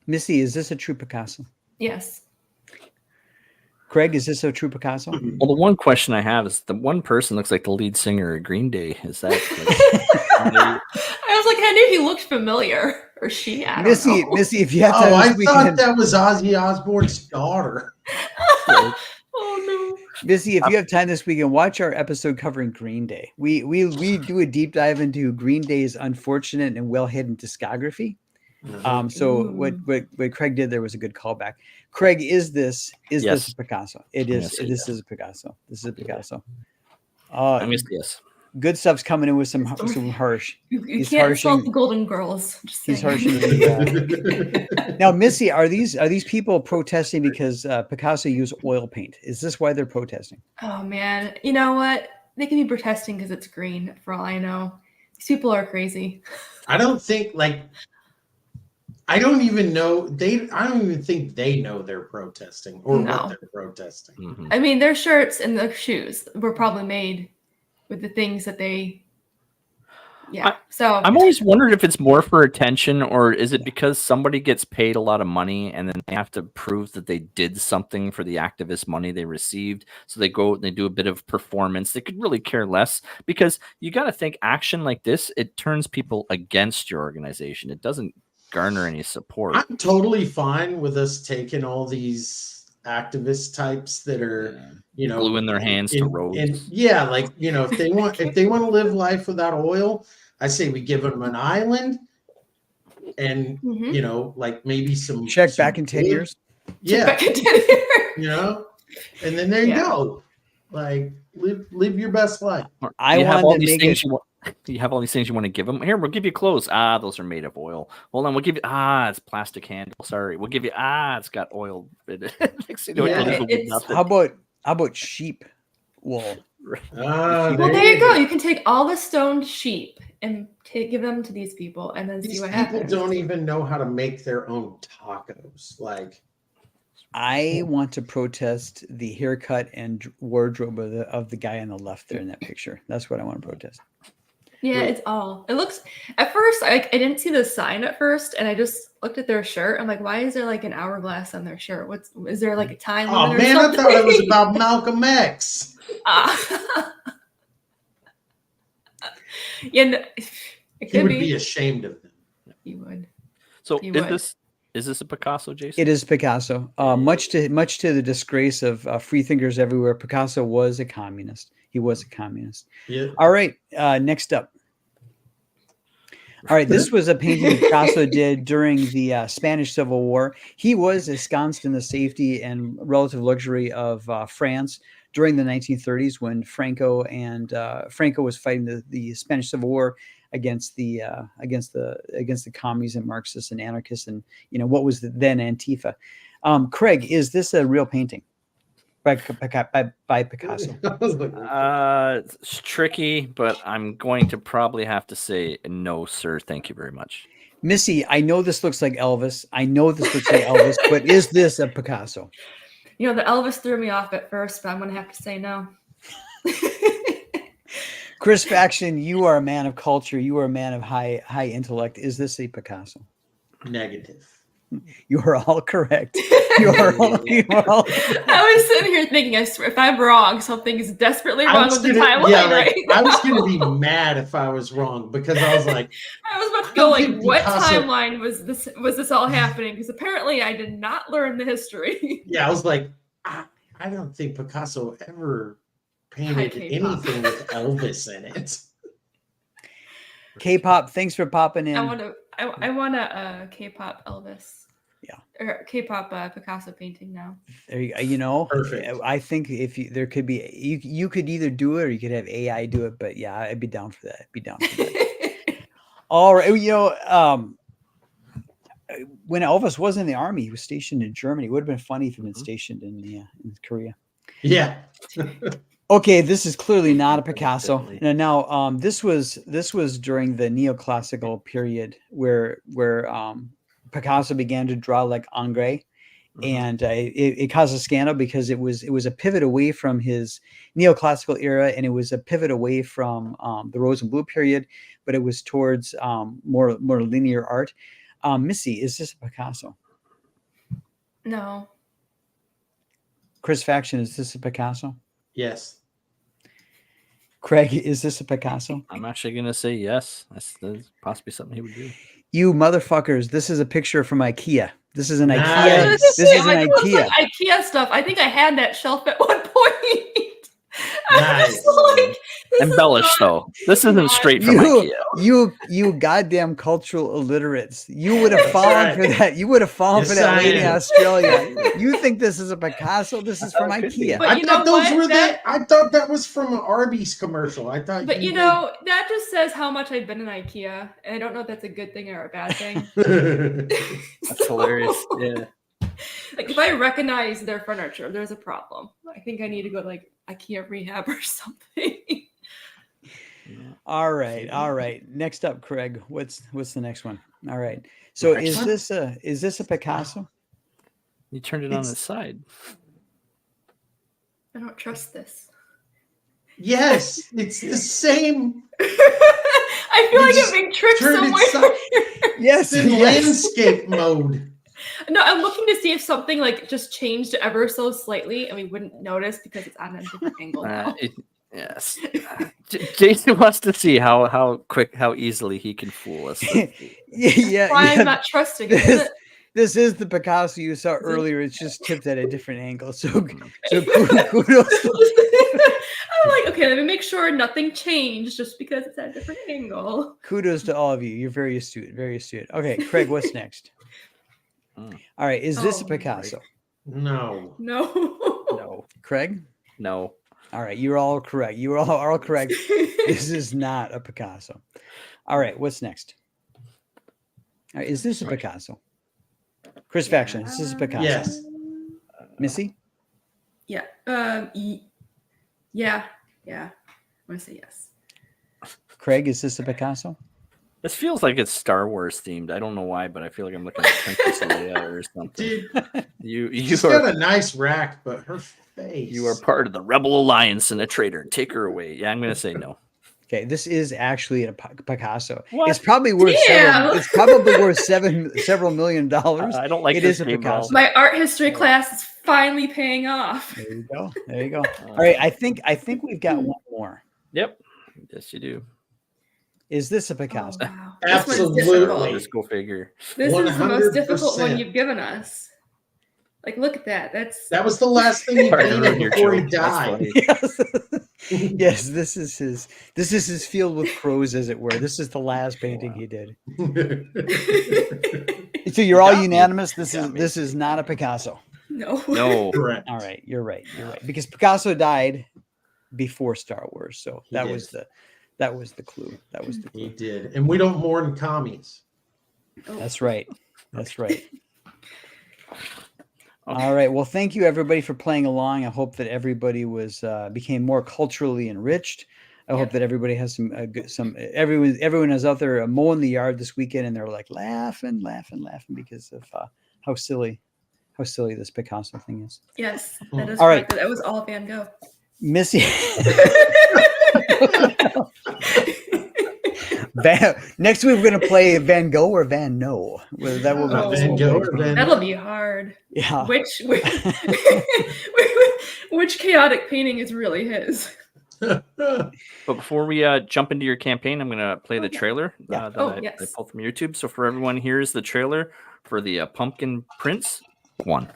S2: Missy, is this a true Picasso?
S4: Yes.
S2: Craig, is this a true Picasso?
S3: Well, the one question I have is the one person looks like the lead singer of Green Day. Is that?
S4: I was like, I knew he looked familiar, or she. I don't know.
S2: Missy, if you have time
S5: I
S2: this weekend,
S5: thought that was Ozzy Osbourne's daughter.
S4: Oh no.
S2: Missy, if you have time this weekend, watch our episode covering Green Day. We do a deep dive into Green Day's unfortunate and well hidden discography. So what Craig did there was a good callback. Craig, is this a Picasso? It is. This is a Picasso. This is a Picasso.
S3: I missed yes.
S2: Good stuff's coming in with some harsh.
S4: You can't insult the Golden Girls.
S2: He's harshing the, Now, Missy, are these people protesting because Picasso used oil paint? Is this why they're protesting?
S4: Oh man, you know what? They can be protesting because it's green. For all I know, these people are crazy.
S5: I don't think I don't even think they know they're protesting or what they're protesting.
S4: I mean, their shirts and their shoes were probably made with the things that they. Yeah. So
S3: I'm always wondered if it's more for attention or is it because somebody gets paid a lot of money and then they have to prove that they did something for the activist money they received. So they go and they do a bit of performance. They could really care less because you got to think action like this, it turns people against your organization. It doesn't garner any support.
S5: I'm totally fine with us taking all these activist types that are,
S3: gluing their hands to roads.
S5: If they want to live life without oil, I say we give them an island and maybe some
S2: check back in 10 years.
S5: Yeah.
S4: Back in 10 years.
S5: And then there you go. Like live your best life.
S3: You have all these things you want to give them. Here, we'll give you clothes. Those are made of oil. Hold on, we'll give you it's plastic handle. Sorry, we'll give you it's got oil.
S2: How about sheep wool?
S4: Well, there you go. You can take all the stoned sheep and give them to these people, and then see what happens.
S5: People don't even know how to make their own tacos.
S2: I want to protest the haircut and wardrobe of the guy on the left there in that picture. That's what I want to protest.
S4: Yeah, it looks, at first, I didn't see the sign at first, and I just looked at their shirt. I'm like, why is there like an hourglass on their shirt? Is there like a time limit or something?
S5: I thought it was about Malcolm X.
S4: He
S5: would be ashamed of them.
S4: He would.
S3: So is this a Picasso, Jason?
S2: It is Picasso. Much to the disgrace of free thinkers everywhere, Picasso was a communist. He was a communist.
S5: Yeah.
S2: All right. Next up. All right, this was a painting Picasso did during the Spanish Civil War. He was ensconced in the safety and relative luxury of France during the 1930s when Franco was fighting the Spanish Civil War against the commies and Marxists and anarchists and what was then Antifa. Craig, is this a real painting by Picasso?
S3: It's tricky, but I'm going to probably have to say no, sir. Thank you very much.
S2: Missy, I know this looks like Elvis. But is this a Picasso?
S4: The Elvis threw me off at first, but I'm going to have to say no.
S2: Chris Faction, you are a man of culture. You are a man of high intellect. Is this a Picasso?
S5: Negative.
S2: You are all correct. You are all.
S4: I was sitting here thinking, I swear, if I'm wrong, something is desperately wrong with the timeline right now.
S5: I was going to be mad if I was wrong because I was like,
S4: I was about to go like, what timeline was this all happening? Because apparently I did not learn the history.
S5: Yeah, I was like, I don't think Picasso ever painted anything with Elvis in it.
S2: K-pop, thanks for popping in.
S4: I want a K-pop Elvis.
S2: Yeah.
S4: Or K-pop Picasso painting now.
S2: There you go.
S5: Perfect.
S2: I think there could be you could either do it or you could have AI do it, but yeah, I'd be down for that. All right, when Elvis was in the army, he was stationed in Germany. It would have been funny if he'd been stationed in Korea.
S5: Yeah.
S2: Okay, this is clearly not a Picasso. Now, this was during the neoclassical period where Picasso began to draw like Ingres, and it caused a scandal because it was a pivot away from his neoclassical era, and it was a pivot away from the Rose and Blue period, but it was towards more linear art. Missy, is this a Picasso?
S4: No.
S2: Chris Faction, is this a Picasso?
S5: Yes.
S2: Craig, is this a Picasso?
S3: I'm actually going to say yes. That's possibly something he would do.
S2: You motherfuckers, this is a picture from IKEA. This is an
S5: Nice.
S2: IKEA. This is an IKEA.
S4: Like IKEA stuff. I think I had that shelf at one point.
S5: Nice.
S3: Embellished though. This isn't straight from IKEA.
S2: You goddamn cultural illiterates. You would have fallen for that. You would have fallen for that lady in Australia. You think this is a Picasso? This is from IKEA.
S4: But
S5: I thought those were that. I thought that was from an Arby's commercial. I thought.
S4: But that just says how much I've been in IKEA, and I don't know if that's a good thing or a bad thing.
S3: That's hilarious. Yeah.
S4: Like if I recognize their furniture, there's a problem. I think I need to go to like IKEA rehab or something.
S2: All right. Next up, Craig. What's the next one? All right. So is this a Picasso?
S3: You turned it on its side.
S4: I don't trust this.
S5: Yes, it's the same.
S4: I feel like I'm being tricked somewhere.
S2: Yes,
S5: in landscape mode.
S4: No, I'm looking to see if something like just changed ever so slightly, and we wouldn't notice because it's on a different angle now.
S3: Yes. Jason wants to see how easily he can fool us.
S4: I'm not trusting it.
S2: This is the Picasso you saw earlier. It's just tipped at a different angle. So kudos.
S4: I'm like, okay, let me make sure nothing changed just because it's at a different angle.
S2: Kudos to all of you. You're very astute. Very astute. Okay, Craig, what's next? All right, is this a Picasso?
S5: No.
S2: No. Craig?
S3: No.
S2: All right, you're all correct. You are all correct. This is not a Picasso. All right, what's next? All right, is this a Picasso? Chris Faction, is this a Picasso?
S5: Yes.
S2: Missy?
S4: Yeah. Yeah. I'm gonna say yes.
S2: Craig, is this a Picasso?
S3: This feels like it's Star Wars themed. I don't know why, but I feel like I'm looking at Princess Leia or something.
S5: Dude, she's got a nice rack, but her face.
S3: You are part of the Rebel Alliance and a traitor. Take her away. Yeah, I'm going to say no.
S2: Okay, this is actually a Picasso.
S3: What?
S2: It's probably worth several $1 million.
S3: I don't like
S2: it. Is a Picasso.
S4: My art history class is finally paying off.
S2: There you go. All right, I think we've got one more.
S3: Yep. Yes, you do.
S2: Is this a Picasso?
S4: Oh, wow.
S5: Absolutely.
S3: Let's go figure.
S4: This 100%. Is the most difficult one you've given us. Like, look at that.
S5: That was the last thing he
S3: Sorry to ruin
S5: painted
S3: your
S5: before he
S3: joke. That's
S5: died.
S3: funny.
S2: Yes. Yes, this is his field with crows, as it were. This is the last painting he did. So you're all
S3: got me.
S2: unanimous.
S3: You got me.
S2: This is not a Picasso.
S4: No.
S3: No.
S5: Correct.
S2: All right, you're right. You're right. Because Picasso died before Star Wars, so
S5: He
S2: that
S5: did.
S2: was the clue. That was the
S5: He
S2: clue.
S5: did. And we don't mourn commies.
S2: That's right. That's right. All right. Well, thank you everybody for playing along. I hope that everybody became more culturally enriched. I hope that everybody has everyone is out there mowing the yard this weekend, and they're like laughing because of how silly this Picasso thing is.
S4: Yes, that is
S2: All right.
S4: correct. That was all Van Gogh.
S2: Missy. Next week we're gonna play Van Gogh or Van No. That will
S4: Oh.
S5: Van Gogh or Van
S4: That'll be hard.
S2: Yeah.
S4: Which chaotic painting is really his?
S3: But before we jump into your campaign, I'm going to play the trailer that I pulled from YouTube. So for everyone, here's the trailer for the Pumpkin Prince 1.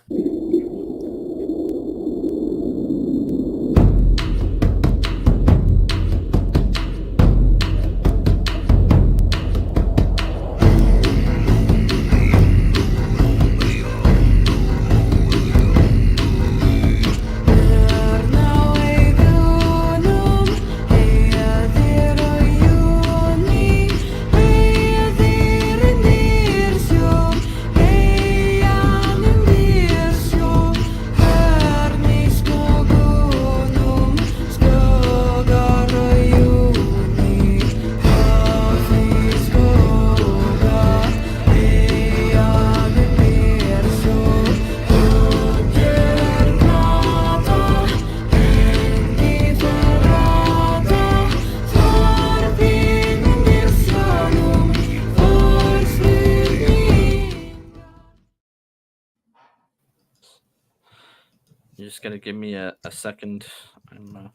S3: You're just going to give me a second. I'm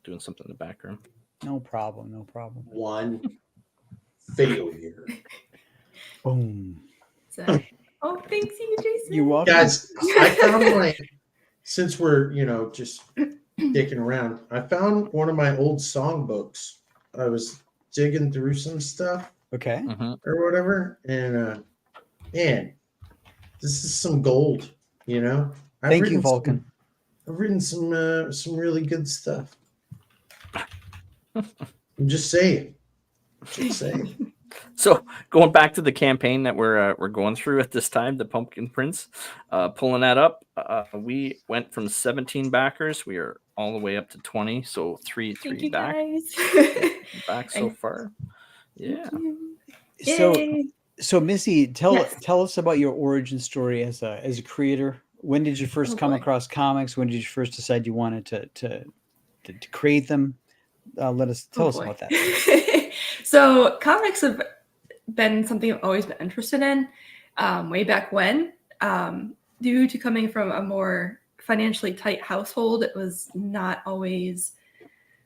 S3: doing something in the background.
S2: No problem. No problem.
S5: One failure.
S2: Boom.
S4: So, oh, thanks you, Jason.
S2: You're welcome.
S5: Guys, I found since we're, just dicking around, I found one of my old songbooks. I was digging through some stuff
S2: Okay.
S5: or whatever, and man, this is some gold,
S2: Thank you, Vulcan.
S5: I've written some really good stuff. I'm just saying.
S3: So going back to the campaign that we're going through at this time, the Pumpkin Prince, pulling that up, we went from 17 backers. We are all the way up to 20, so three back. Back so far. Yeah.
S2: So Missy, tell us about your origin story as a creator. When did you first come across comics? When did you first decide you wanted to create them? Tell us about that.
S4: So comics have been something I've always been interested in, way back when. Due to coming from a more financially tight household, it was not always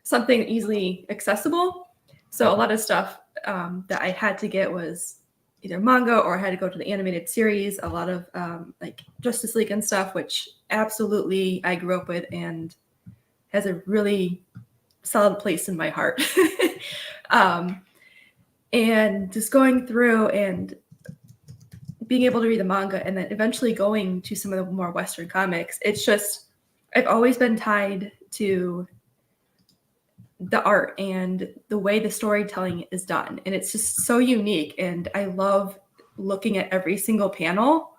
S4: something easily accessible. So a lot of stuff that I had to get was either manga or I had to go to the animated series, a lot of like Justice League and stuff, which absolutely I grew up with and has a really solid place in my heart. And just going through and being able to read the manga and then eventually going to some of the more Western comics, it's just, I've always been tied to the art and the way the storytelling is done. And it's just so unique. And I love looking at every single panel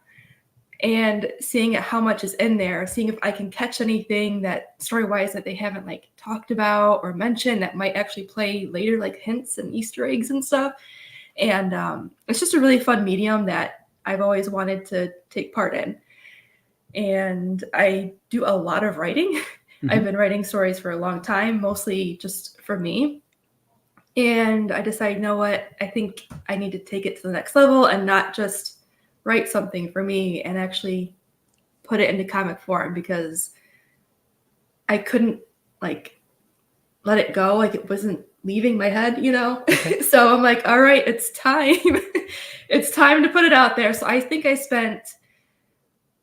S4: and seeing how much is in there, seeing if I can catch anything that story-wise that they haven't like talked about or mentioned that might actually play later, like hints and Easter eggs and stuff. And it's just a really fun medium that I've always wanted to take part in. And I do a lot of writing. I've been writing stories for a long time, mostly just for me. And I decided, you know what, I think I need to take it to the next level and not just write something for me and actually put it into comic form, because I couldn't like let it go. Like it wasn't leaving my head, Okay. So I'm like, all right, it's time. It's time to put it out there. So I think I spent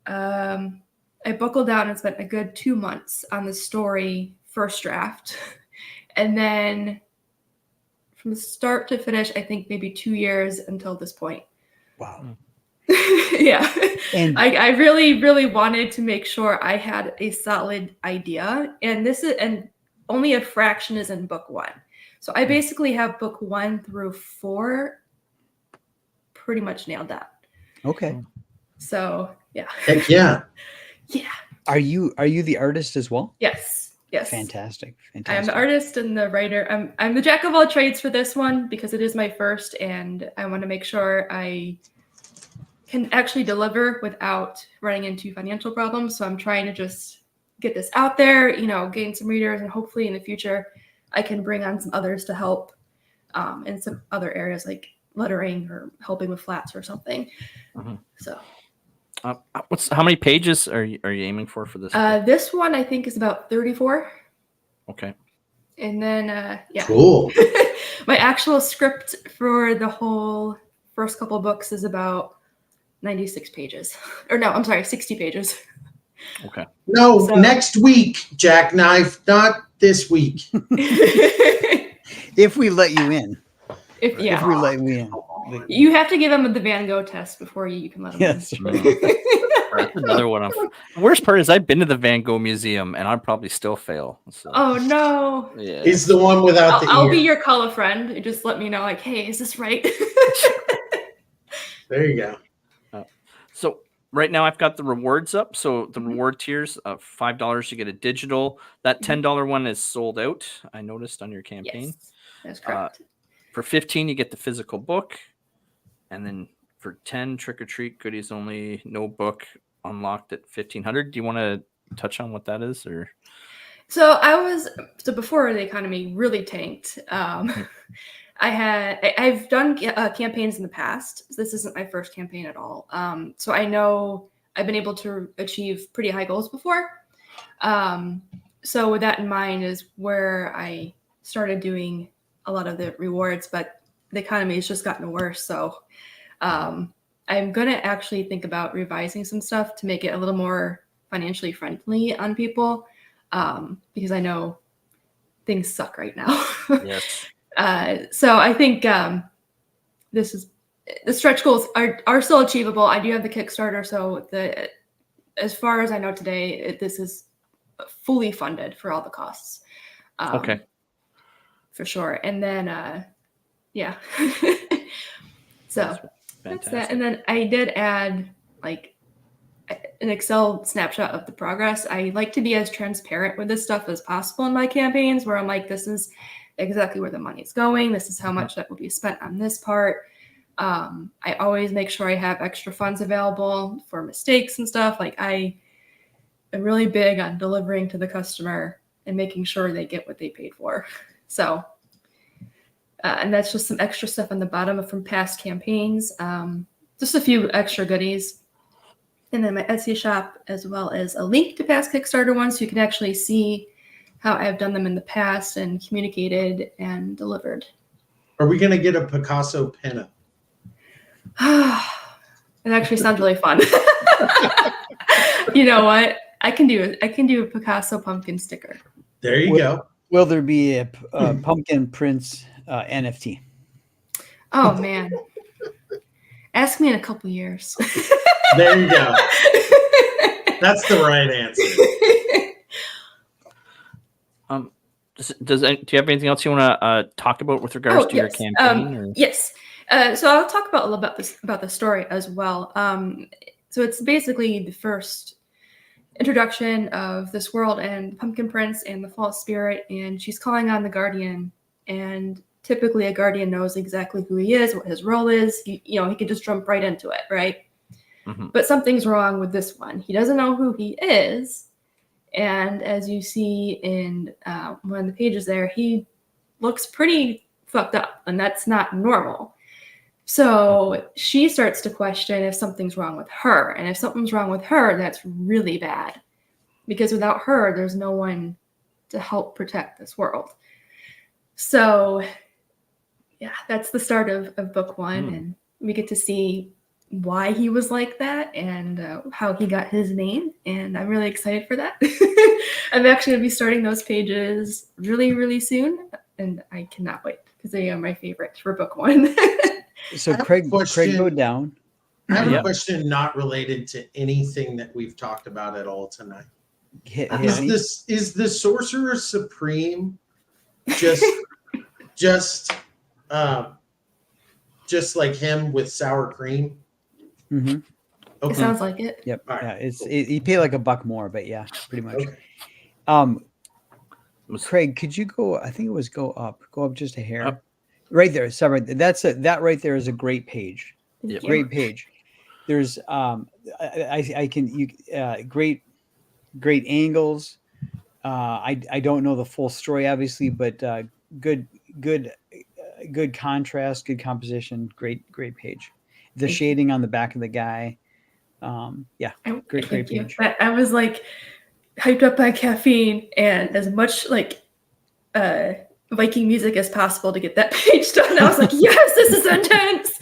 S4: I buckled down and spent a good 2 months on the story first draft. And then from start to finish, I think maybe 2 years until this point.
S2: Wow.
S4: Yeah.
S2: And
S4: I really, really wanted to make sure I had a solid idea. And only a fraction is in book 1. So I basically have book 1 through 4 pretty much nailed down.
S2: okay.
S4: So yeah.
S5: Heck yeah.
S4: Yeah.
S2: Are you the artist as well?
S4: Yes. Yes.
S2: Fantastic.
S4: I am
S2: Fantastic.
S4: the artist and the writer. I'm the jack of all trades for this one because it is my first, and I want to make sure I can actually deliver without running into financial problems. So I'm trying to just get this out there, gain some readers, and hopefully in the future I can bring on some others to help in some other areas like lettering or helping with flats or something. So
S3: how many pages are you aiming for this?
S4: This one I think is about 34.
S3: Okay.
S4: And then yeah.
S5: Cool.
S4: My actual script for the whole first couple books is about 96 pages. Or no, I'm sorry, 60 pages.
S3: Okay.
S5: No,
S4: So-
S5: next week, Jackknife, not this week.
S2: If we let you in.
S4: If
S2: If we let you in.
S4: you have to give them the Van Gogh test before you can let them
S2: Yes.
S3: That's another one. The worst part is I've been to the Van Gogh Museum and I'd probably still fail. So.
S4: Oh no.
S3: Yeah.
S5: He's the one without the
S4: I'll
S5: ear.
S4: be your color friend. You just let me know, like, hey, is this right?
S5: There you go.
S3: So right now I've got the rewards up. So the reward tiers of $5 you get a digital. That $10 one is sold out. I noticed on your campaign.
S4: Yes, that's correct.
S3: For $15 you get the physical book, and then for $10 trick or treat goodies only, no book unlocked at $1,500. Do you want to touch on what that is, or?
S4: So before the economy really tanked, I've done campaigns in the past. This isn't my first campaign at all. So I know I've been able to achieve pretty high goals before. So with that in mind is where I started doing a lot of the rewards, but the economy has just gotten worse. So I'm going to actually think about revising some stuff to make it a little more financially friendly on people, because I know things suck right now.
S3: Yes.
S4: So I think the stretch goals are still achievable. I do have the Kickstarter, so as far as I know today, this is fully funded for all the costs.
S3: Okay.
S4: For sure. And then, yeah. So that's that. And then I did add like an Excel snapshot of the progress. I like to be as transparent with this stuff as possible in my campaigns, where I'm like, this is exactly where the money's going. This is how much that will be spent on this part. I always make sure I have extra funds available for mistakes and stuff. Like I am really big on delivering to the customer and making sure they get what they paid for. So, and that's just some extra stuff on the bottom from past campaigns. Just a few extra goodies. And then my Etsy shop, as well as a link to past Kickstarter ones, so you can actually see how I've done them in the past and communicated and delivered.
S5: Are we going to get a Picasso pinup?
S4: It actually sounds really fun. You know what? I can do a Picasso pumpkin sticker.
S5: There you go.
S2: Will there be a Pumpkin Prince NFT?
S4: Oh man. Ask me in a couple years.
S5: There you go. That's the right answer.
S3: Do you have anything else you want to talk about with regards to your campaign?
S4: Yes. So I'll talk about a little about the story as well. So it's basically the first introduction of this world and Pumpkin Prince and the false spirit, and she's calling on the guardian. And typically, a guardian knows exactly who he is, what his role is. He can just jump right into it, right? Mm-hmm. But something's wrong with this one. He doesn't know who he is. And as you see in one of the pages there, he looks pretty fucked up, and that's not normal. So she starts to question if something's wrong with her. And if something's wrong with her, that's really bad. Because without her, there's no one to help protect this world. So, yeah, that's the start of book one. And we get to see why he was like that and how he got his name. And I'm really excited for that. I'm actually going to be starting those pages really, really soon. And I cannot wait because they are my favorites for book one.
S2: So
S5: I have a
S2: Craig
S5: question.
S2: go down.
S5: I have
S3: Yeah.
S5: a question not related to anything that we've talked about at all tonight.
S2: Hit
S5: Is
S2: me.
S5: the Sorcerer Supreme just like him with sour cream?
S2: Mm-hmm.
S4: It
S5: Okay.
S4: sounds like it.
S2: Yep.
S5: All right,
S2: Yeah, it's
S5: cool.
S2: you pay like $1 more, but yeah, pretty much.
S5: Okay.
S2: Craig, could you go? I think it was go up just a hair,
S3: Up.
S2: right there. Sorry, that right there is a great page.
S4: Thank
S3: Yep.
S4: you.
S2: Great page. There's I can great angles. I don't know the full story obviously, but good contrast, good composition, great page. The
S4: Thank you.
S2: shading on the back of the guy. Yeah, great
S4: Thank you.
S2: page.
S4: But I was like hyped up by caffeine and as much like Viking music as possible to get that page done. I was like, yes, this is intense.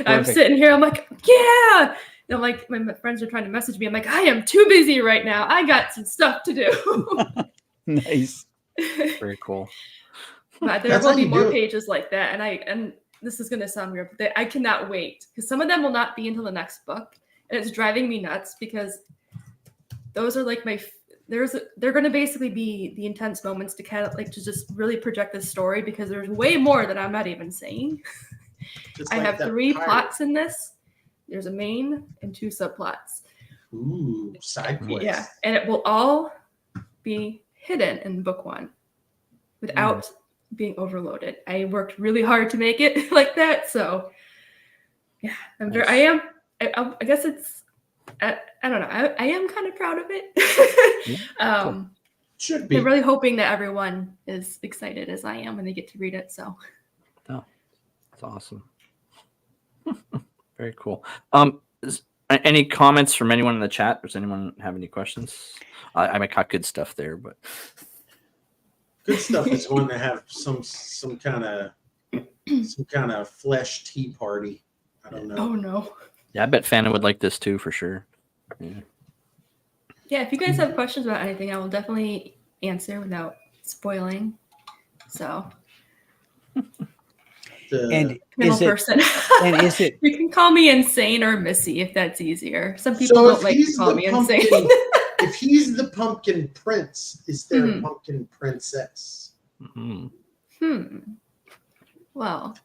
S4: I'm
S2: Perfect.
S4: sitting here. I'm like, yeah. And I'm like, my friends are trying to message me. I'm like, I am too busy right now. I got some stuff to do.
S2: Nice.
S3: Very cool.
S4: But there
S5: That's
S4: will
S5: how
S4: be
S5: you
S4: more
S5: do it.
S4: pages like that. And this is going to sound weird, but I cannot wait because some of them will not be until the next book. And it's driving me nuts because those are like they're going to basically be the intense moments to kind of like to just really project this story because there's way more that I'm not even saying.
S5: Just
S4: I
S5: like
S4: have
S5: that
S4: 3
S5: pirate.
S4: plots in this. There's a main and 2 subplots.
S5: Ooh, side quest.
S4: Yeah, and it will all be hidden in book 1 without being overloaded. I worked really hard to make it like that, so yeah, I guess it's I don't know. I am kind of proud of it.
S2: Cool.
S5: Should be.
S4: I'm really hoping that everyone is excited as I am when they get to read it. So
S3: That's awesome. Very cool. Any comments from anyone in the chat? Does anyone have any questions? I caught good stuff there, but
S5: Good stuff is going to have some kind of flesh tea party. I don't know.
S4: oh no.
S3: yeah, I bet Fana would like this too for sure.
S4: Yeah, if you guys have questions about anything, I will definitely answer without spoiling. So
S2: And
S4: panel
S2: is it
S4: person.
S2: and is it
S4: You can call me insane or Missy if that's easier. Some people
S5: So
S4: don't
S5: if
S4: like to
S5: he's
S4: call
S5: the
S4: me
S5: pumpkin,
S4: insane.
S5: if he's the pumpkin prince, is there a
S4: Mhm.
S5: pumpkin princess?
S4: Well,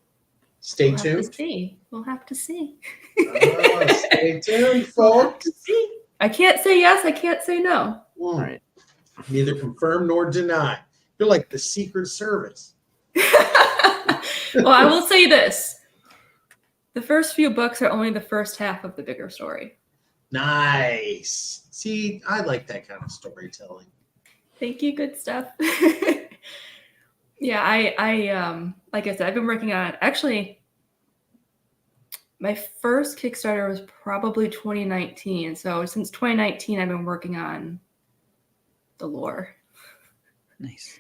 S5: Stay
S4: we'll have to
S5: tuned.
S4: see. We'll have to see.
S5: Stay tuned,
S4: We'll have
S5: folks.
S4: to see. I can't say yes. I can't say no.
S3: Right.
S5: Neither confirm nor deny. You're like the Secret Service.
S4: Well, I will say this. The first few books are only the first half of the bigger story.
S5: Nice. See, I like that kind of storytelling.
S4: Thank you, good stuff. Yeah, I like I said, I've been working on actually my first Kickstarter was probably 2019. So since 2019 I've been working on the lore.
S2: nice?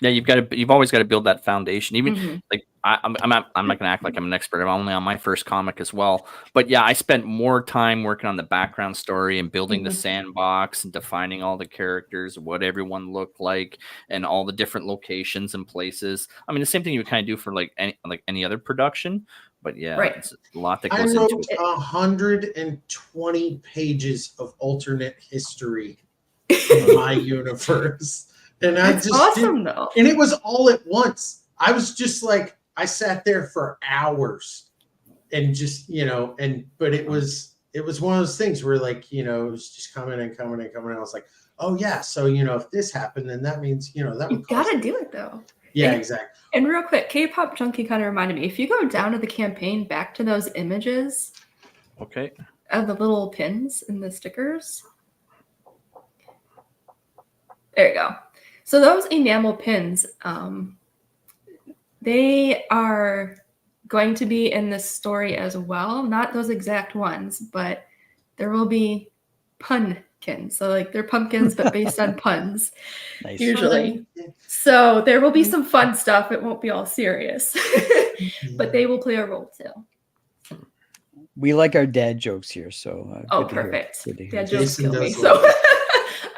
S3: Yeah, you've always got to build that foundation. Even
S4: Mhm.
S3: like I'm not going to act like I'm an expert. I'm only on my first comic as well. But yeah, I spent more time working on the background story and building the sandbox and defining all the characters, what everyone looked like, and all the different locations and places. I mean, the same thing you would kind of do for like any other production. But yeah,
S4: Right.
S3: it's a lot that
S5: I
S3: goes
S5: wrote
S3: into it.
S5: 120 pages of alternate history in my universe. And I
S4: That's
S5: just
S4: awesome though.
S5: and it was all at once. I was just like, I sat there for hours and just, but it was one of those things where like, it was just coming and coming and coming. I was like, oh yeah. So, if this happened, then that means, that
S4: You
S5: would
S4: gotta do it though.
S5: Yeah,
S4: And-
S5: exactly.
S4: And real quick, K-pop Junkie kind of reminded me, if you go down to the campaign back to those images
S3: Okay.
S4: of the little pins and the stickers. There you go. So those enamel pins, they are going to be in this story as well. Not those exact ones, but there will be pumpkins. So like they're pumpkins, but based on puns.
S2: Nice.
S4: Usually. So there will be some fun stuff. It won't be all serious, but they will play a role too.
S2: We like our dad jokes here, so
S4: Oh,
S2: good to hear.
S4: perfect.
S2: Good to hear.
S4: Dad jokes
S5: Jason
S4: kill me.
S5: does
S4: So
S5: love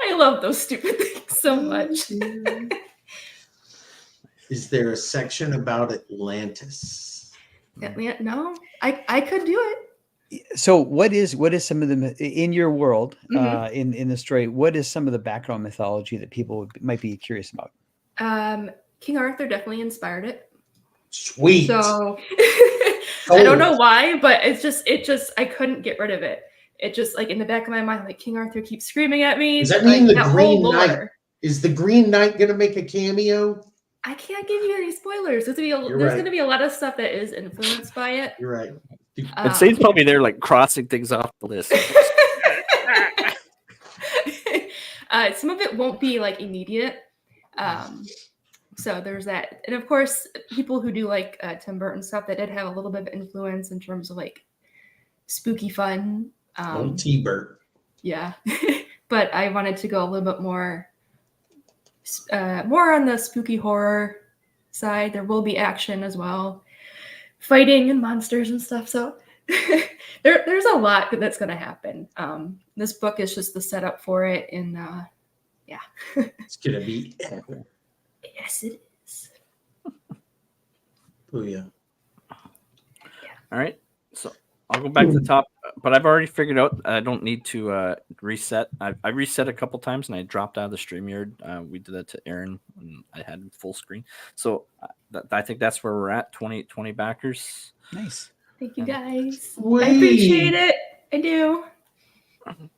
S4: I love those stupid things so much.
S5: Is there a section about Atlantis?
S4: No, I could do it.
S2: So what is some of the in your world
S4: Mhm.
S2: in the story? What is some of the background mythology that people might be curious about?
S4: King Arthur definitely inspired it.
S5: Sweet.
S4: So I don't know
S5: Sold.
S4: why, but it just I couldn't get rid of it. It just like in the back of my mind, like King Arthur keeps screaming at me.
S5: Does that
S4: like,
S5: mean the
S4: that
S5: Green
S4: whole
S5: Knight?
S4: lore.
S5: Is the Green Knight going to make a cameo?
S4: I can't give you any spoilers. There's
S5: You're
S4: going
S5: right.
S4: to be a lot of stuff that is influenced by it.
S5: You're right.
S3: And Saint's probably there, like crossing things off the list.
S4: Some of it won't be like immediate. So there's that. And of course, people who do like Tim Burton stuff, that did have a little bit of influence in terms of like spooky fun.
S5: Old T-Bird.
S4: Yeah. But I wanted to go a little bit more on the spooky horror side. There will be action as well, fighting and monsters and stuff. So there's a lot that's going to happen. This book is just the setup for it. And yeah.
S5: It's going to be epic.
S4: Yes, it is.
S5: Oh, yeah.
S3: All right. So I'll go back to the top, but I've already figured out I don't need to reset. I reset a couple times and I dropped out of the StreamYard. We did that to Aaron when I had full screen. So I think that's where we're at. 20 backers.
S2: Nice.
S4: Thank you guys.
S5: Sweet.
S4: I appreciate it. I do.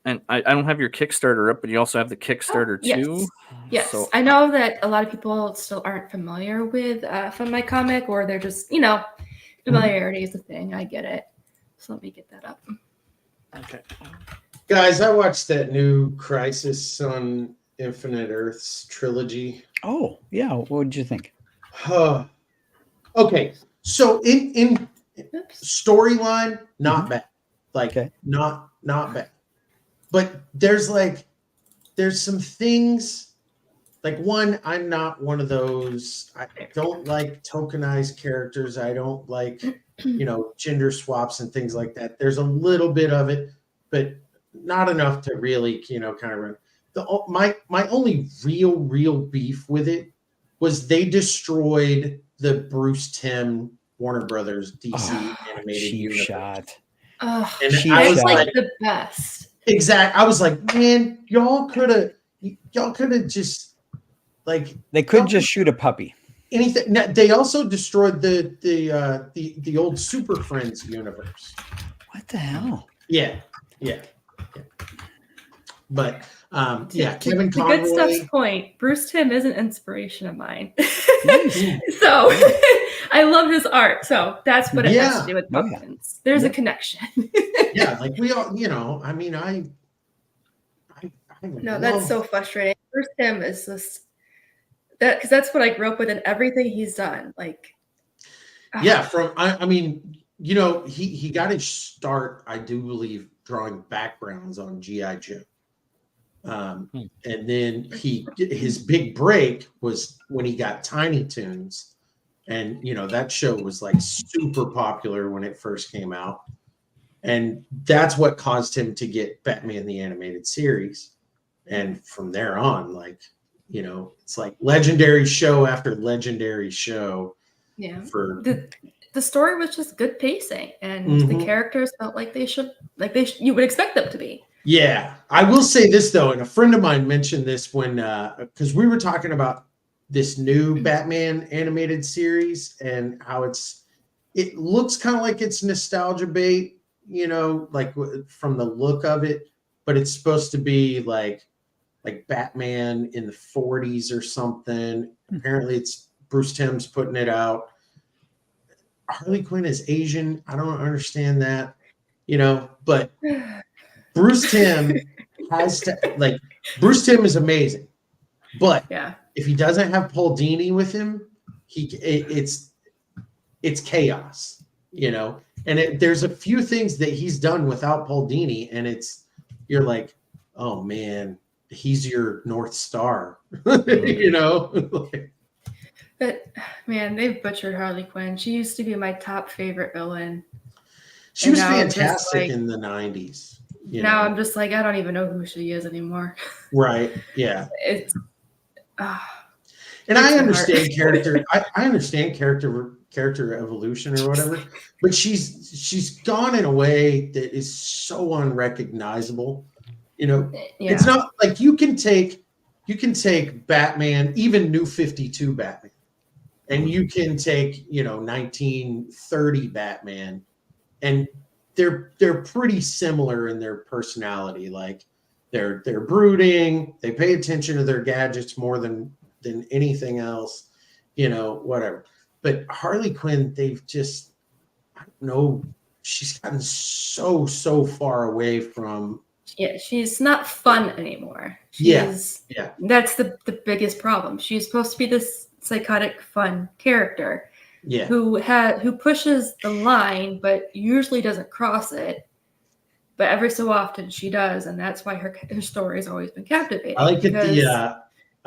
S3: And I don't have your Kickstarter up, but you also have the Kickstarter
S4: yes.
S3: too.
S4: Yes.
S3: So,
S4: I know that a lot of people still aren't familiar with Fund My Comic, or they're just, familiarity is a thing. I get it. So let me get that up.
S3: okay.
S5: Guys, I watched that new Crisis on Infinite Earths trilogy.
S2: Oh, yeah. What did you think?
S5: Okay. So in
S4: Oops.
S5: storyline, not bad. Like
S2: Okay.
S5: not bad. But there's some things, like one, I'm not one of those. I don't like tokenized characters. I don't like, gender swaps and things like that. There's a little bit of it, but not enough to really, kind of run. My only real beef with it was they destroyed the Bruce Timm Warner Brothers DC animated
S2: cheap
S5: universe.
S2: shot.
S4: Oh,
S5: And
S2: Cheap
S5: I was
S2: shot.
S5: like,
S4: the best.
S5: exactly. I was like, man, y'all could have just like
S2: They could just shoot a puppy.
S5: anything. Now, they also destroyed the old Super Friends universe.
S2: What the hell?
S5: Yeah. But Kevin
S4: To
S5: Conroy.
S4: Good Stuff's point, Bruce Timm is an inspiration of mine.
S2: Nice.
S4: So I love his art. So that's what it has
S5: Yeah.
S4: to do with
S2: Oh, yeah.
S4: pumpkins. There's
S2: Yeah.
S4: a connection.
S5: Yeah, like we all, I mean, I
S4: No, that's so frustrating. Bruce Timm is just that, because that's what I grew up with and everything he's done. Like,
S5: yeah. I mean, he got his start, I do believe, drawing backgrounds on G.I. Joe. And then his big break was when he got Tiny Toons, and that show was like super popular when it first came out, and that's what caused him to get Batman the Animated Series. And from there on, like, it's like legendary show after legendary show.
S4: yeah.
S5: For
S4: The story was just good pacing, and the characters felt like you would expect them to be.
S5: Yeah, I will say this though, and a friend of mine mentioned this when because we were talking about this new Batman animated series and how it looks kind of like it's nostalgia bait, like from the look of it, but it's supposed to be like Batman in the 40s or something. Apparently, it's Bruce Timm's putting it out. Harley Quinn is Asian. I don't understand that, but Bruce Timm Bruce Timm is amazing, but
S4: Yeah.
S5: if he doesn't have Paul Dini with him, it's chaos, and there's a few things that he's done without Paul Dini, and you're like, oh man, he's your North Star,
S4: But man, they've butchered Harley Quinn. She used to be my top favorite villain.
S5: She was fantastic in the 90s.
S4: Now I'm just like, I don't even know who she is anymore.
S5: Right. Yeah.
S4: It's
S5: and I understand character. I understand character evolution or whatever, but she's gone in a way that is so unrecognizable. It's not like you can take Batman, even New 52 Batman, and you can take 1930 Batman, and they're pretty similar in their personality. Like they're brooding, they pay attention to their gadgets more than anything else, whatever. But Harley Quinn, they've just, I don't know, she's gotten so far away from.
S4: Yeah, she's not fun anymore.
S5: Yeah.
S4: That's the biggest problem. She's supposed to be this psychotic, fun character.
S5: Yeah.
S4: Who pushes the line, but usually doesn't cross it. But every so often she does, and that's why her story has always been captivating.
S5: I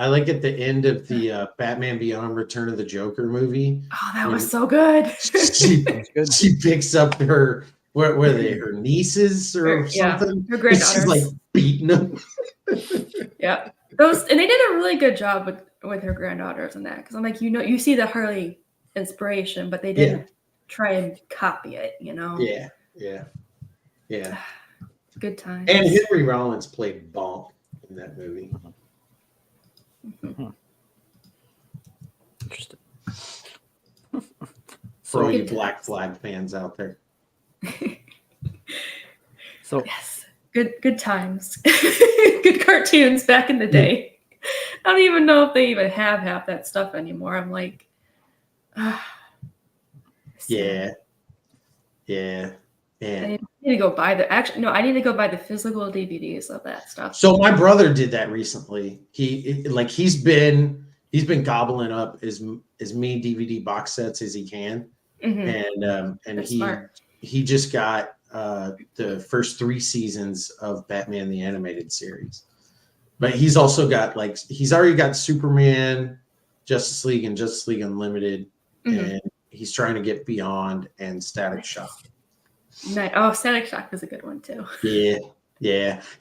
S5: like at the end of the Batman Beyond Return of the Joker movie.
S4: Oh, that was so good.
S5: She picks up her what were they, her nieces or something?
S4: Her granddaughters.
S5: She's like beating them.
S4: Yeah. And they did a really good job with her granddaughters and that, because I'm like, you see the Harley inspiration, but they didn't try and copy it,
S5: Yeah.
S4: Good times.
S5: And Henry Rollins played Bonk in that movie.
S3: Interesting.
S5: For all you Black Flag fans out there.
S3: So
S4: yes, good times. Good cartoons back in the day. I don't even know if they even have half that stuff anymore. I'm like,
S5: yeah.
S4: I need to go buy I need to go buy the physical DVDs of that stuff.
S5: So my brother did that recently. He's been gobbling up as many DVD box sets as he can, and he just got the first 3 seasons of Batman the Animated Series. But he's also got he's already got Superman, Justice League, and Justice League Unlimited, and he's trying to get Beyond and Static Shock.
S4: Nice. Oh, Static Shock was a good one too.
S5: Yeah.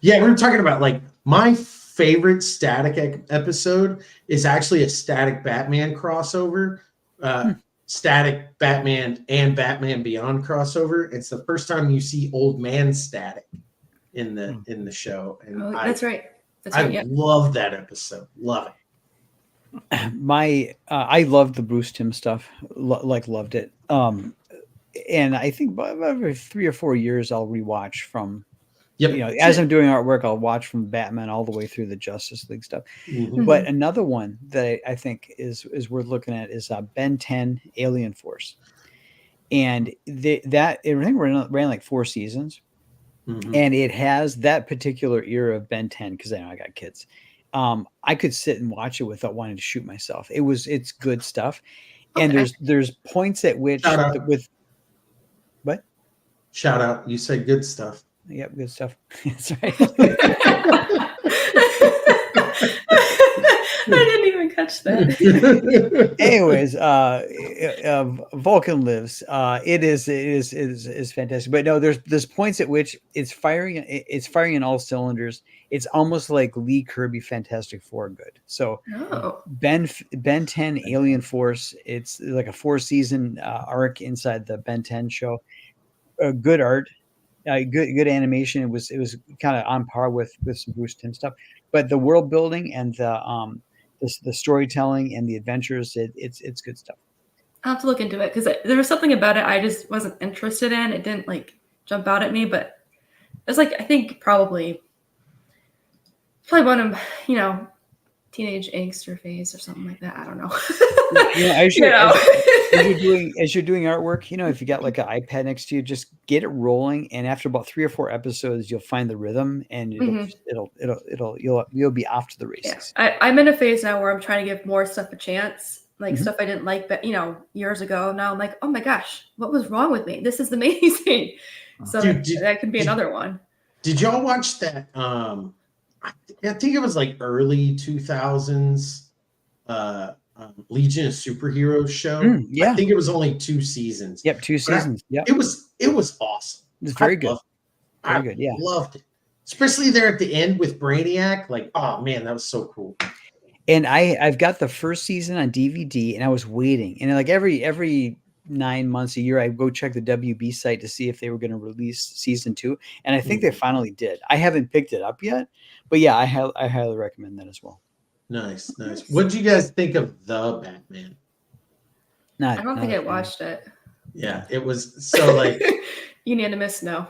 S5: We were talking about my favorite Static episode is actually a Static Batman crossover, Static Batman and Batman Beyond crossover. It's the first time you see Old Man Static in the show, and
S4: that's right.
S5: I love that episode. Love it.
S2: I loved the Bruce Timm stuff. Loved it. And I think every 3 or 4 years I'll rewatch from.
S5: Yep.
S2: As I'm doing artwork, I'll watch from Batman all the way through the Justice League stuff. But another one that I think is worth looking at is Ben 10 Alien Force, and I think ran like 4 seasons. And it has that particular era of Ben 10, because I know I got kids. I could sit and watch it without wanting to shoot myself. It's good stuff. And there's points at which what?
S5: Shout out. You said good stuff.
S2: Yep, good stuff. That's right.
S4: I didn't even catch that.
S2: Anyways, Vulcan Lives. It is fantastic. But no, there's points at which it's firing in all cylinders. It's almost like Lee Kirby Fantastic Four good. So Ben 10 Alien Force. It's like a 4-season arc inside the Ben 10 show. Good art. Good animation. It was kind of on par with some Bruce Timm stuff, but the world building and the storytelling and the adventures, it's good stuff.
S4: I'll have to look into it, because there was something about it I just wasn't interested in. It didn't jump out at me, but it's I think probably one of teenage angster phase or something like that. I don't know. As
S2: you're doing artwork, if you got an iPad next to you, just get it rolling, and after about 3 or 4 episodes, you'll find the rhythm, and you'll be off to the races.
S4: Yeah. I'm in a phase now where I'm trying to give more stuff a chance, stuff I didn't like, but years ago. Now I'm like, oh my gosh, what was wrong with me? This is amazing. So that could be another one.
S5: Did y'all watch that? I think it was early 2000s. Legion of Superheroes show.
S2: Yeah.
S5: I think it was only 2 seasons.
S2: Yep, 2 seasons. Yep.
S5: It was awesome.
S2: It's very good.
S5: I
S2: Very good. Yeah.
S5: loved it. Especially there at the end with Brainiac. Like, oh man, that was so cool.
S2: And I've got the first season on DVD, and I was waiting. And like every 9 months, a year, I go check the WB site to see if they were going to release season 2. And I think they finally did. I haven't picked it up yet, but yeah, I highly recommend that as well.
S5: Nice. What did you guys think of the Batman?
S4: I don't think I watched it.
S5: Yeah, it was so like
S4: unanimous. No,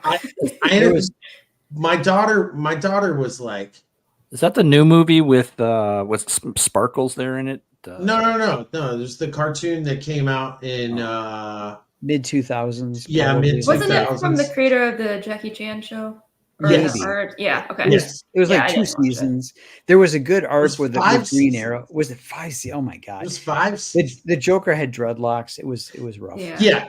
S5: my daughter was like,
S3: is that the new movie with Sparkles there in it?
S5: No. There's the cartoon that came out in
S2: mid 2000s.
S5: Yeah, mid.
S4: Wasn't it from the creator of the Jackie Chan show?
S5: Yes.
S4: Yeah. Okay.
S5: Yes.
S2: It was like 2 seasons. There was a good arc with the Green Arrow. Was it 5? Oh my god!
S5: It was 5.
S2: The Joker had dreadlocks. It was rough.
S5: Yeah.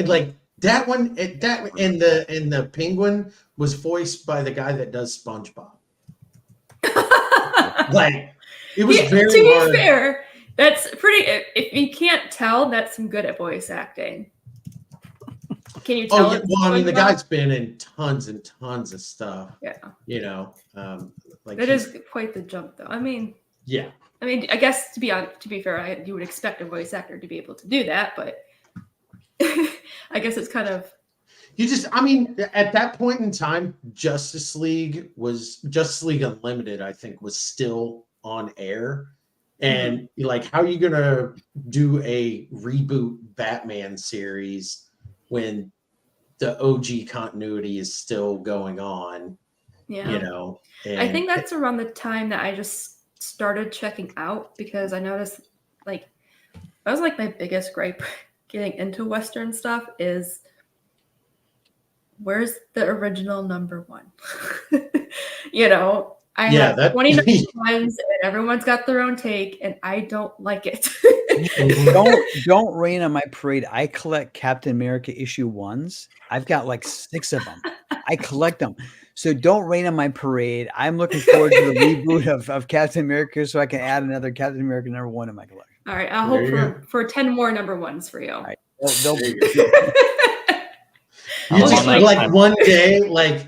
S5: Like that one. That and the Penguin was voiced by the guy that does SpongeBob. Like it was very.
S4: To be
S5: hard.
S4: fair, that's pretty. If you can't tell, that's some good at voice acting. Can you tell?
S5: Oh, yeah. Well, I mean, the guy's been in tons and tons of stuff.
S4: Yeah.
S5: You know, like
S4: that is quite the jump, though. I mean,
S5: yeah.
S4: I mean, I guess to be fair, you would expect a voice actor to be able to do that, but I guess it's kind of.
S5: I mean, at that point in time, Justice League Unlimited, I think, was still on air. And like, how are you going to do a reboot Batman series when the OG continuity is still going on?
S4: Yeah.
S5: You know,
S4: I think that's around the time that I just started checking out, because I noticed like that was like my biggest gripe getting into Western stuff is where's the original number 1? You know, I have 29 ones and everyone's got their own take and I don't like it.
S2: Don't rain on my parade. I collect Captain America issue 1s. I've got like 6 of them. I collect them. So don't rain on my parade. I'm looking forward to the reboot of Captain America so I can add another Captain America number 1 in my collection.
S4: All right. I'll hope for 10 more number 1s for you.
S2: All right.
S5: You just like one day, like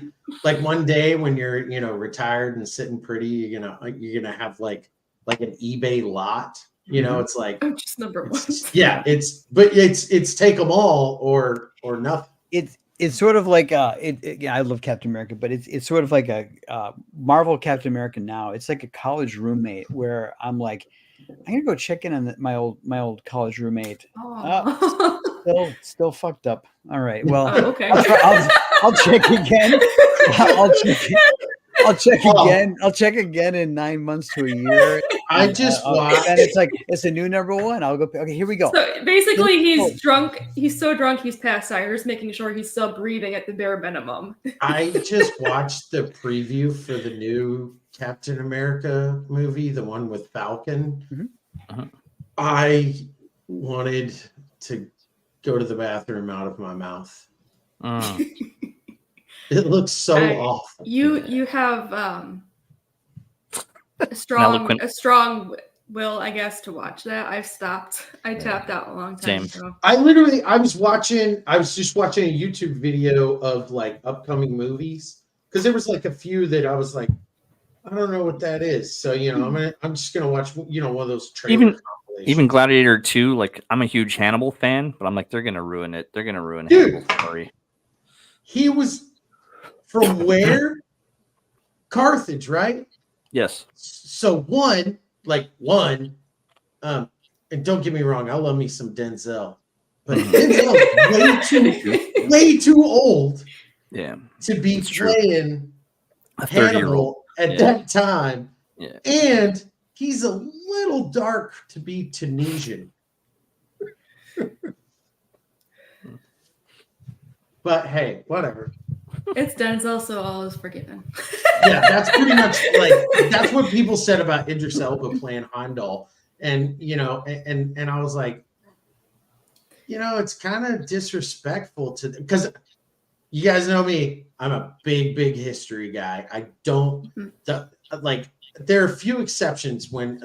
S5: one day when you're, you know, retired and sitting pretty, you're gonna have like an eBay lot. You know, it's like
S4: just number 1.
S5: Yeah, it's take them all or nothing.
S2: It's sort of like I love Captain America, but it's sort of like a Marvel Captain America now. It's like a college roommate where I'm like, I'm gonna go check in on my old college roommate. Still fucked up. All right. Well,
S4: okay.
S2: I'll check again. I'll check again. I'll check again in 9 months to a year.
S5: I just watched.
S2: And it's like it's a new number 1. I'll go. Okay, here we go.
S4: So basically, he's drunk. He's so drunk he's passed out. You're just making sure he's still breathing at the bare minimum.
S5: I just watched the preview for the new Captain America movie, the one with Falcon. I wanted to go to the bathroom out of my mouth. It looks so awful.
S4: You have a strong will, I guess, to watch that. I've stopped. I tapped out a long time ago.
S5: I was just watching a YouTube video of like upcoming movies, because there was like a few that I was like, I don't know what that is. So, you know, I'm just gonna watch, you know, one of those trailers.
S3: Even Gladiator 2, like I'm a huge Hannibal fan, but I'm like, they're gonna ruin it. They're gonna ruin
S5: Dude,
S3: Hannibal's story.
S5: He was from where? Carthage, right?
S3: Yes.
S5: So one, and don't get me wrong, I love me some Denzel, but Denzel's way too old.
S3: Yeah.
S5: To be playing
S3: a
S5: 30-year-old at that time.
S3: Yeah.
S5: And he's a little dark to be Tunisian. But hey, whatever.
S4: It's Denzel, so all is forgiven.
S5: Yeah, that's pretty much like that's what people said about Idris Elba playing Heimdall. And you know, and I was like, you know, it's kind of disrespectful to them, because you guys know me, I'm a big history guy. I don't like, there are a few exceptions when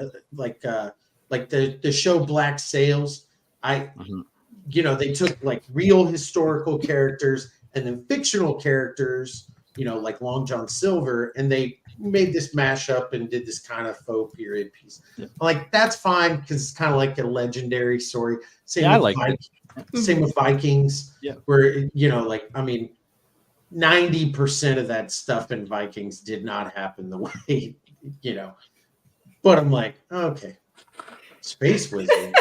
S5: like the show Black Sails.
S3: Mhm.
S5: They took like real historical characters and then fictional characters, like Long John Silver, and they made this mashup and did this kind of faux period piece.
S3: Yeah.
S5: Like that's fine because it's kind of like a legendary story.
S3: I like it.
S5: Same with Vikings.
S3: Yeah.
S5: Where 90% of that stuff in Vikings did not happen the way, But I'm like, okay, Space Wizard.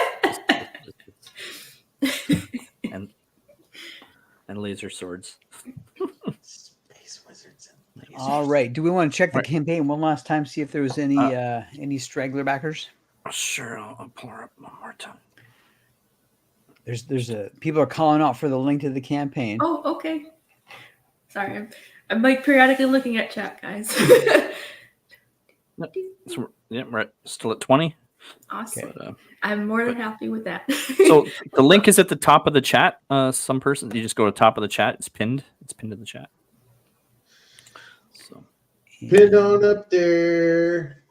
S3: and laser swords.
S5: Space Wizards and lasers.
S2: All right. Do we want to check the
S3: Right.
S2: campaign one last time, see if there was any straggler backers?
S3: Sure, I'll pull her up one more time.
S2: There's people are calling out for the link to the campaign.
S4: Oh, okay. Sorry, I'm like periodically looking at chat, guys.
S3: So, yeah, we're still at 20.
S4: Awesome.
S3: But,
S4: I'm more than happy with that.
S3: so the link is at the top of the chat. Some person, you just go to the top of the chat. It's pinned to the chat. So
S5: Pinned on up there.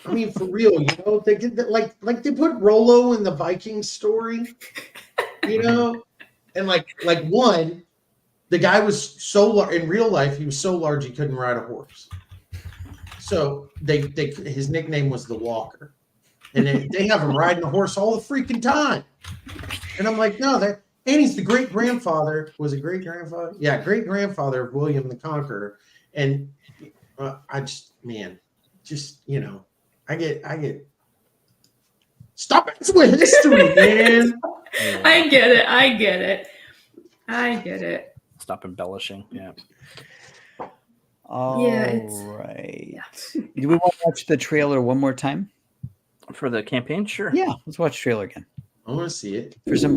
S5: I mean, for real, they did that, like they put Rollo in the Viking story, and like one, the guy was so large in real life, he was so large he couldn't ride a horse. So his nickname was the Walker, and they have him riding a horse all the freaking time. And I'm like, no, and he's the great grandfather. Was it great grandfather? Yeah, great grandfather of William the Conqueror. And I get. Stop it with history, man.
S4: I get it.
S3: stop embellishing. Yeah.
S2: All
S4: it's-
S2: right. Do we want to watch the trailer one more time?
S3: For the campaign, sure.
S2: Yeah, let's watch the trailer again.
S5: I want to see it.
S2: For some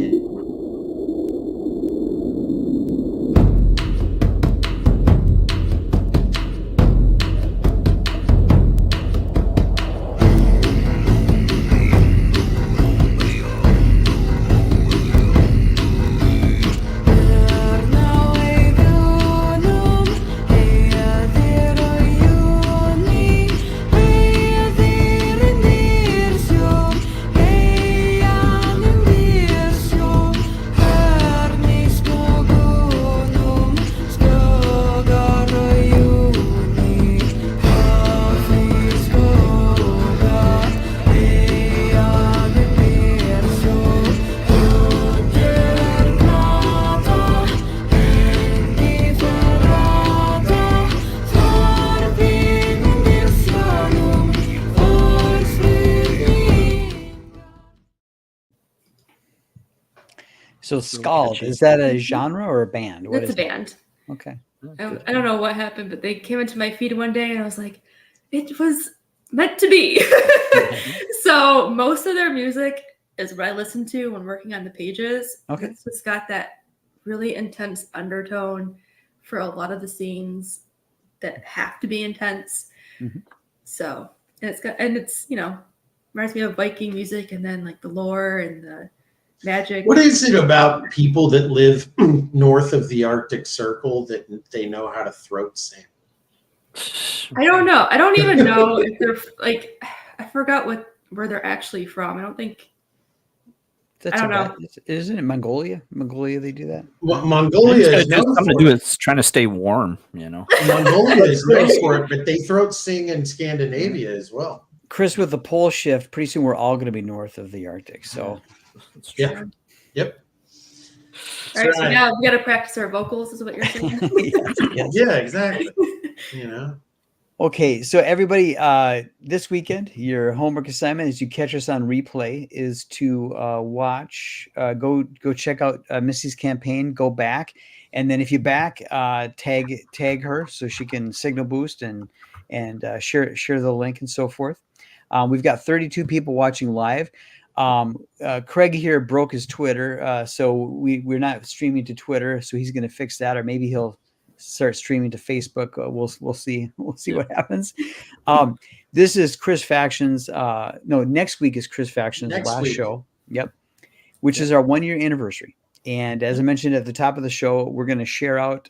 S2: So Scald, is that a genre or a band? What
S4: It's
S2: is
S4: a band.
S2: it? Okay.
S4: I don't know what happened, but they came into my feed one day and I was like, it was meant to be. So most of their music is what I listen to when working on the pages.
S2: Okay.
S4: It's just got that really intense undertone for a lot of the scenes that have to be intense.
S2: Mhm.
S4: So, and it's, reminds me of Viking music and then like the lore and the magic.
S5: What is it about people that live north of the Arctic Circle that they know how to throat sing?
S4: I don't know. I don't even know if they're like, I forgot where they're actually from. I don't think.
S2: That's
S4: I don't
S2: know. Isn't it Mongolia? Mongolia, they do that.
S5: Well, Mongolia is known
S3: something to
S5: for
S3: do
S5: it.
S3: with trying to stay warm, Mongolia
S5: is known for it, but they throat sing in Scandinavia as well.
S2: Chris, with the pole shift, pretty soon we're all going to be north of the Arctic. So,
S5: Yeah. Yep.
S4: All right, so
S5: right.
S4: now we got to practice our vocals, is what you're saying?
S2: yes.
S5: Yeah, exactly.
S2: Okay, so everybody, this weekend, your homework assignment as you catch us on replay is to watch, go check out Missy's campaign, go back, and then if you back, tag her so she can signal boost and share the link and so forth. We've got 32 people watching live. Craig here broke his Twitter, so we're not streaming to Twitter, so he's going to fix that, or maybe he'll start streaming to Facebook. We'll see what happens. This is Chris Faction's. No, next week is Chris Faction's last show. Yep, which is our 1 year anniversary. And as I mentioned at the top of the show, we're going to share out,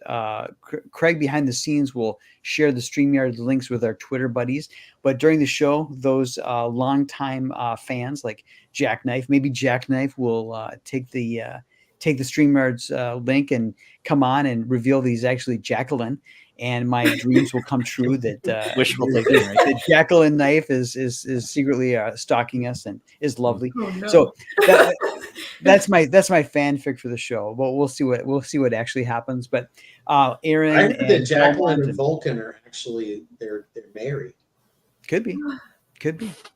S2: Craig behind the scenes will share the StreamYard links with our Twitter buddies. But during the show, those longtime fans like Jackknife, maybe Jackknife will take the StreamYard's link and come on and reveal that he's actually Jacqueline. And my dreams will come true that
S3: Wishful thinking, right?
S2: that Jacqueline Knife is secretly stalking us and is lovely.
S4: Oh, no.
S2: So that's my fanfic for the show. Well, we'll see what actually happens. But Aaron
S5: I heard that
S2: and
S5: Jacqueline
S2: Belmont
S5: and Vulcan are actually they're married.
S2: could be.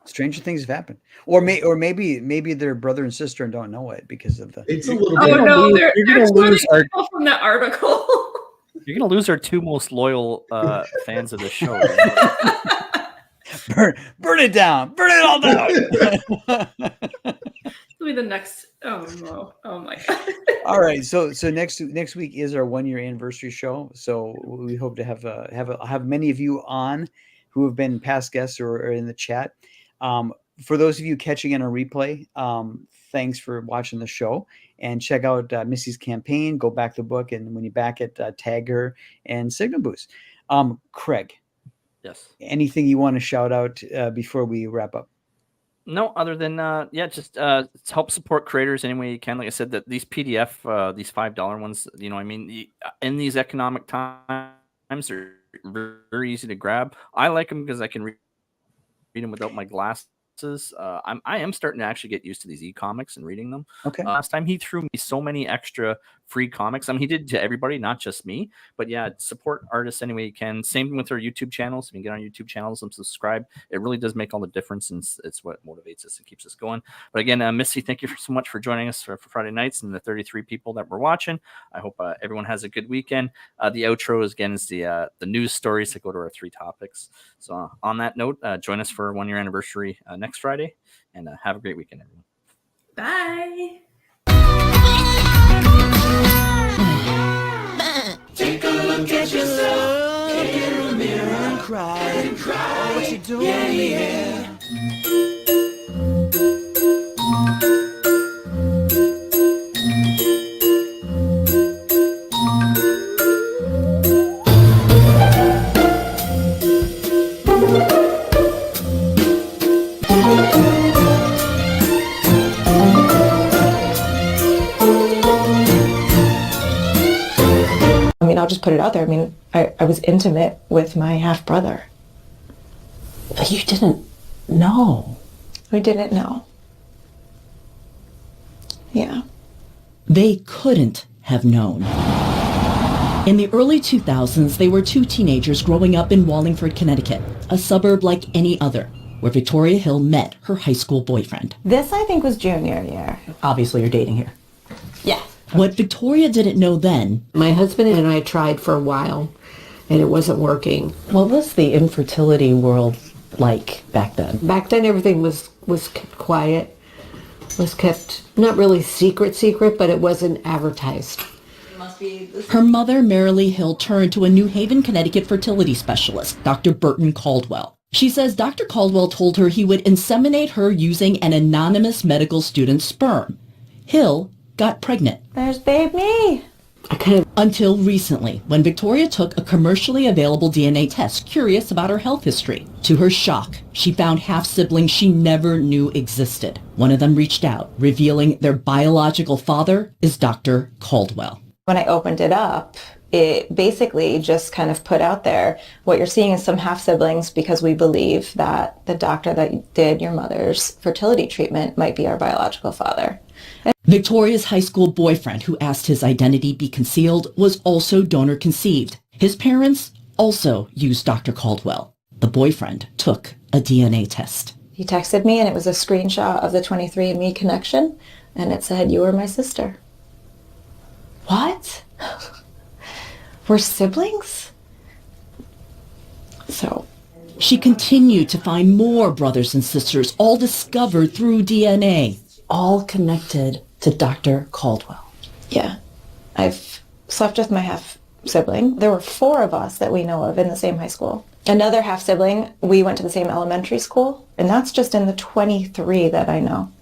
S2: Stranger things have happened, or maybe they're brother and sister and don't know it because of the.
S5: It's a little
S4: Oh
S5: bit.
S4: no,
S3: you're gonna
S4: there's so
S3: lose
S4: many
S3: our-
S4: people from that article.
S3: You're gonna lose our two most loyal fans of the show.
S2: Burn it down. Burn it all down.
S4: It'll be the next. Oh no! Oh my god!
S2: All right. So next week is our 1 year anniversary show. So we hope to have many of you on who have been past guests or are in the chat. For those of you catching in a replay, thanks for watching the show, and check out Missy's campaign. Go back the book, and when you back it, tag her and Signal Boost. Craig,
S3: Yes.
S2: anything you want to shout out before we wrap up?
S3: No, other than just help support creators any way you can. Like I said, that these PDF, these $5 ones, in these economic times, they're very easy to grab. I like them because I can read them without my glasses. I am starting to actually get used to these e-comics and reading them.
S2: Okay.
S3: Last time he threw me so many extra free comics. I mean, he did to everybody, not just me. But yeah, support artists any way you can. Same with our YouTube channels. If you can get on YouTube channels and subscribe, it really does make all the difference, and it's what motivates us and keeps us going. But again, Missy, thank you so much for joining us for Friday nights and the 33 people that were watching. I hope everyone has a good weekend. The outro is the news stories that go to our 3 topics. So on that note, join us for our 1 year anniversary next Friday, and have a great weekend, everyone.
S4: Bye.
S1: Take a look at yourself in the mirror and cry. What you doing here?
S6: I mean, I'll just put it out there. I mean, I was intimate with my half brother.
S7: But you didn't know.
S6: We didn't know. Yeah.
S7: They couldn't have known. In the early 2000s, they were 2 teenagers growing up in Wallingford, Connecticut, a suburb like any other, where Victoria Hill met her high school boyfriend.
S6: This, I think, was junior year.
S7: Obviously, you're dating here.
S6: Yeah.
S7: What Victoria didn't know then,
S8: My husband and I tried for a while, and it wasn't working.
S7: what was the infertility world like back then?
S8: Back then, everything was kept quiet, was kept not really secret, but it wasn't advertised.
S7: Her mother, Marilee Hill, turned to a New Haven, Connecticut fertility specialist, Dr. Burton Caldwell. She says Dr. Caldwell told her he would inseminate her using an anonymous medical student's sperm. Hill got pregnant.
S6: There's babe me.
S8: I kind of
S7: Until recently, when Victoria took a commercially available DNA test, curious about her health history. To her shock, she found half-siblings she never knew existed. One of them reached out, revealing their biological father is Dr. Caldwell.
S6: When I opened it up, it basically just kind of put out there, what you're seeing is some half-siblings because we believe that the doctor that did your mother's fertility treatment might be our biological father.
S7: Victoria's high school boyfriend, who asked his identity be concealed, was also donor conceived. His parents also used Dr. Caldwell. The boyfriend took a DNA test.
S6: He texted me and it was a screenshot of the 23andMe connection and it said, "You were my sister." What? We're siblings? So
S7: She continued to find more brothers and sisters, all discovered through DNA, all connected to Dr. Caldwell.
S6: yeah, I've slept with my half-sibling. There were 4 of us that we know of in the same high school. Another half-sibling, we went to the same elementary school, and that's just in the 23 that I know.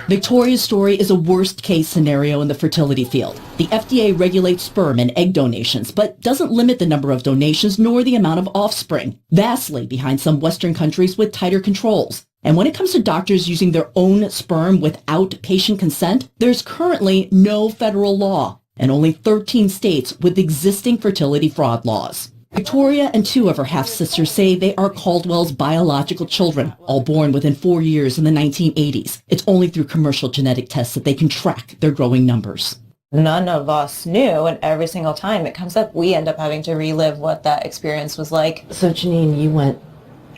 S7: Victoria's story is a worst-case scenario in the fertility field. The FDA regulates sperm and egg donations, but doesn't limit the number of donations nor the amount of offspring, vastly behind some Western countries with tighter controls. And when it comes to doctors using their own sperm without patient consent, there's currently no federal law, and only 13 states with existing fertility fraud laws. Victoria and 2 of her half-sisters say they are Caldwell's biological children, all born within 4 years in the 1980s. It's only through commercial genetic tests that they can track their growing numbers.
S6: None of us knew, and every single time it comes up, we end up having to relive what that experience was like.
S8: So Janine, you went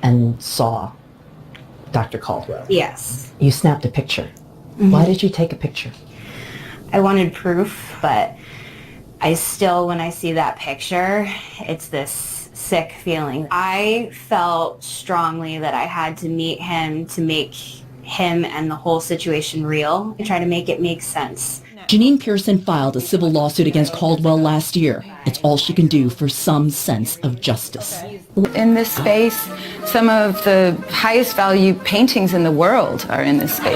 S8: and saw Dr. Caldwell.
S9: Yes.
S8: You snapped a picture.
S9: Mm-hmm.
S8: Why did you take a picture?
S9: I wanted proof, but I still, when I see that picture, it's this sick feeling. I felt strongly that I had to meet him to make him and the whole situation real and try to make it make sense.
S7: Janine Pearson filed a civil lawsuit against Caldwell last year. It's all she can do for some sense of justice.
S10: In this space, some of the highest value paintings in the world are in this space.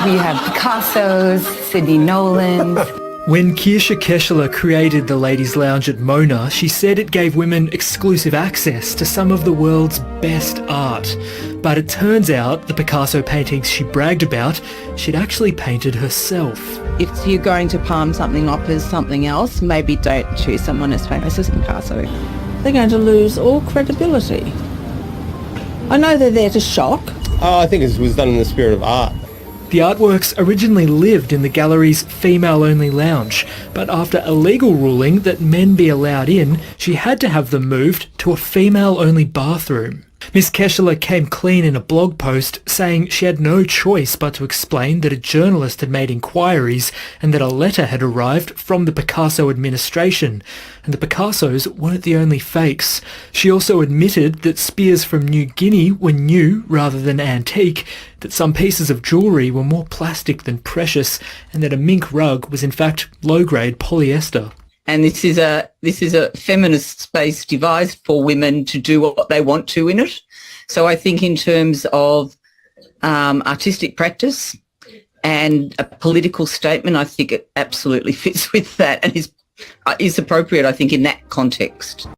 S10: We have Picasso's, Sidney Nolan's.
S11: When Kirsha Keschler created the Ladies' Lounge at Mona, she said it gave women exclusive access to some of the world's best art. But it turns out the Picasso paintings she bragged about, she'd actually painted herself.
S12: If you're going to palm something off as something else, maybe don't choose someone as famous as Picasso. They're going to lose all credibility. I know they're there to shock.
S13: Oh, I think it was done in the spirit of art.
S11: The artworks originally lived in the gallery's female-only lounge, but after a legal ruling that men be allowed in, she had to have them moved to a female-only bathroom. Miss Keschler came clean in a blog post saying she had no choice but to explain that a journalist had made inquiries and that a letter had arrived from the Picasso administration, and the Picassos weren't the only fakes. She also admitted that spears from New Guinea were new rather than antique, that some pieces of jewellery were more plastic than precious, and that a mink rug was in fact low-grade polyester.
S12: And this is a feminist space devised for women to do what they want to in it. So I think in terms of artistic practice and a political statement, I think it absolutely fits with that and is appropriate, I think, in that context.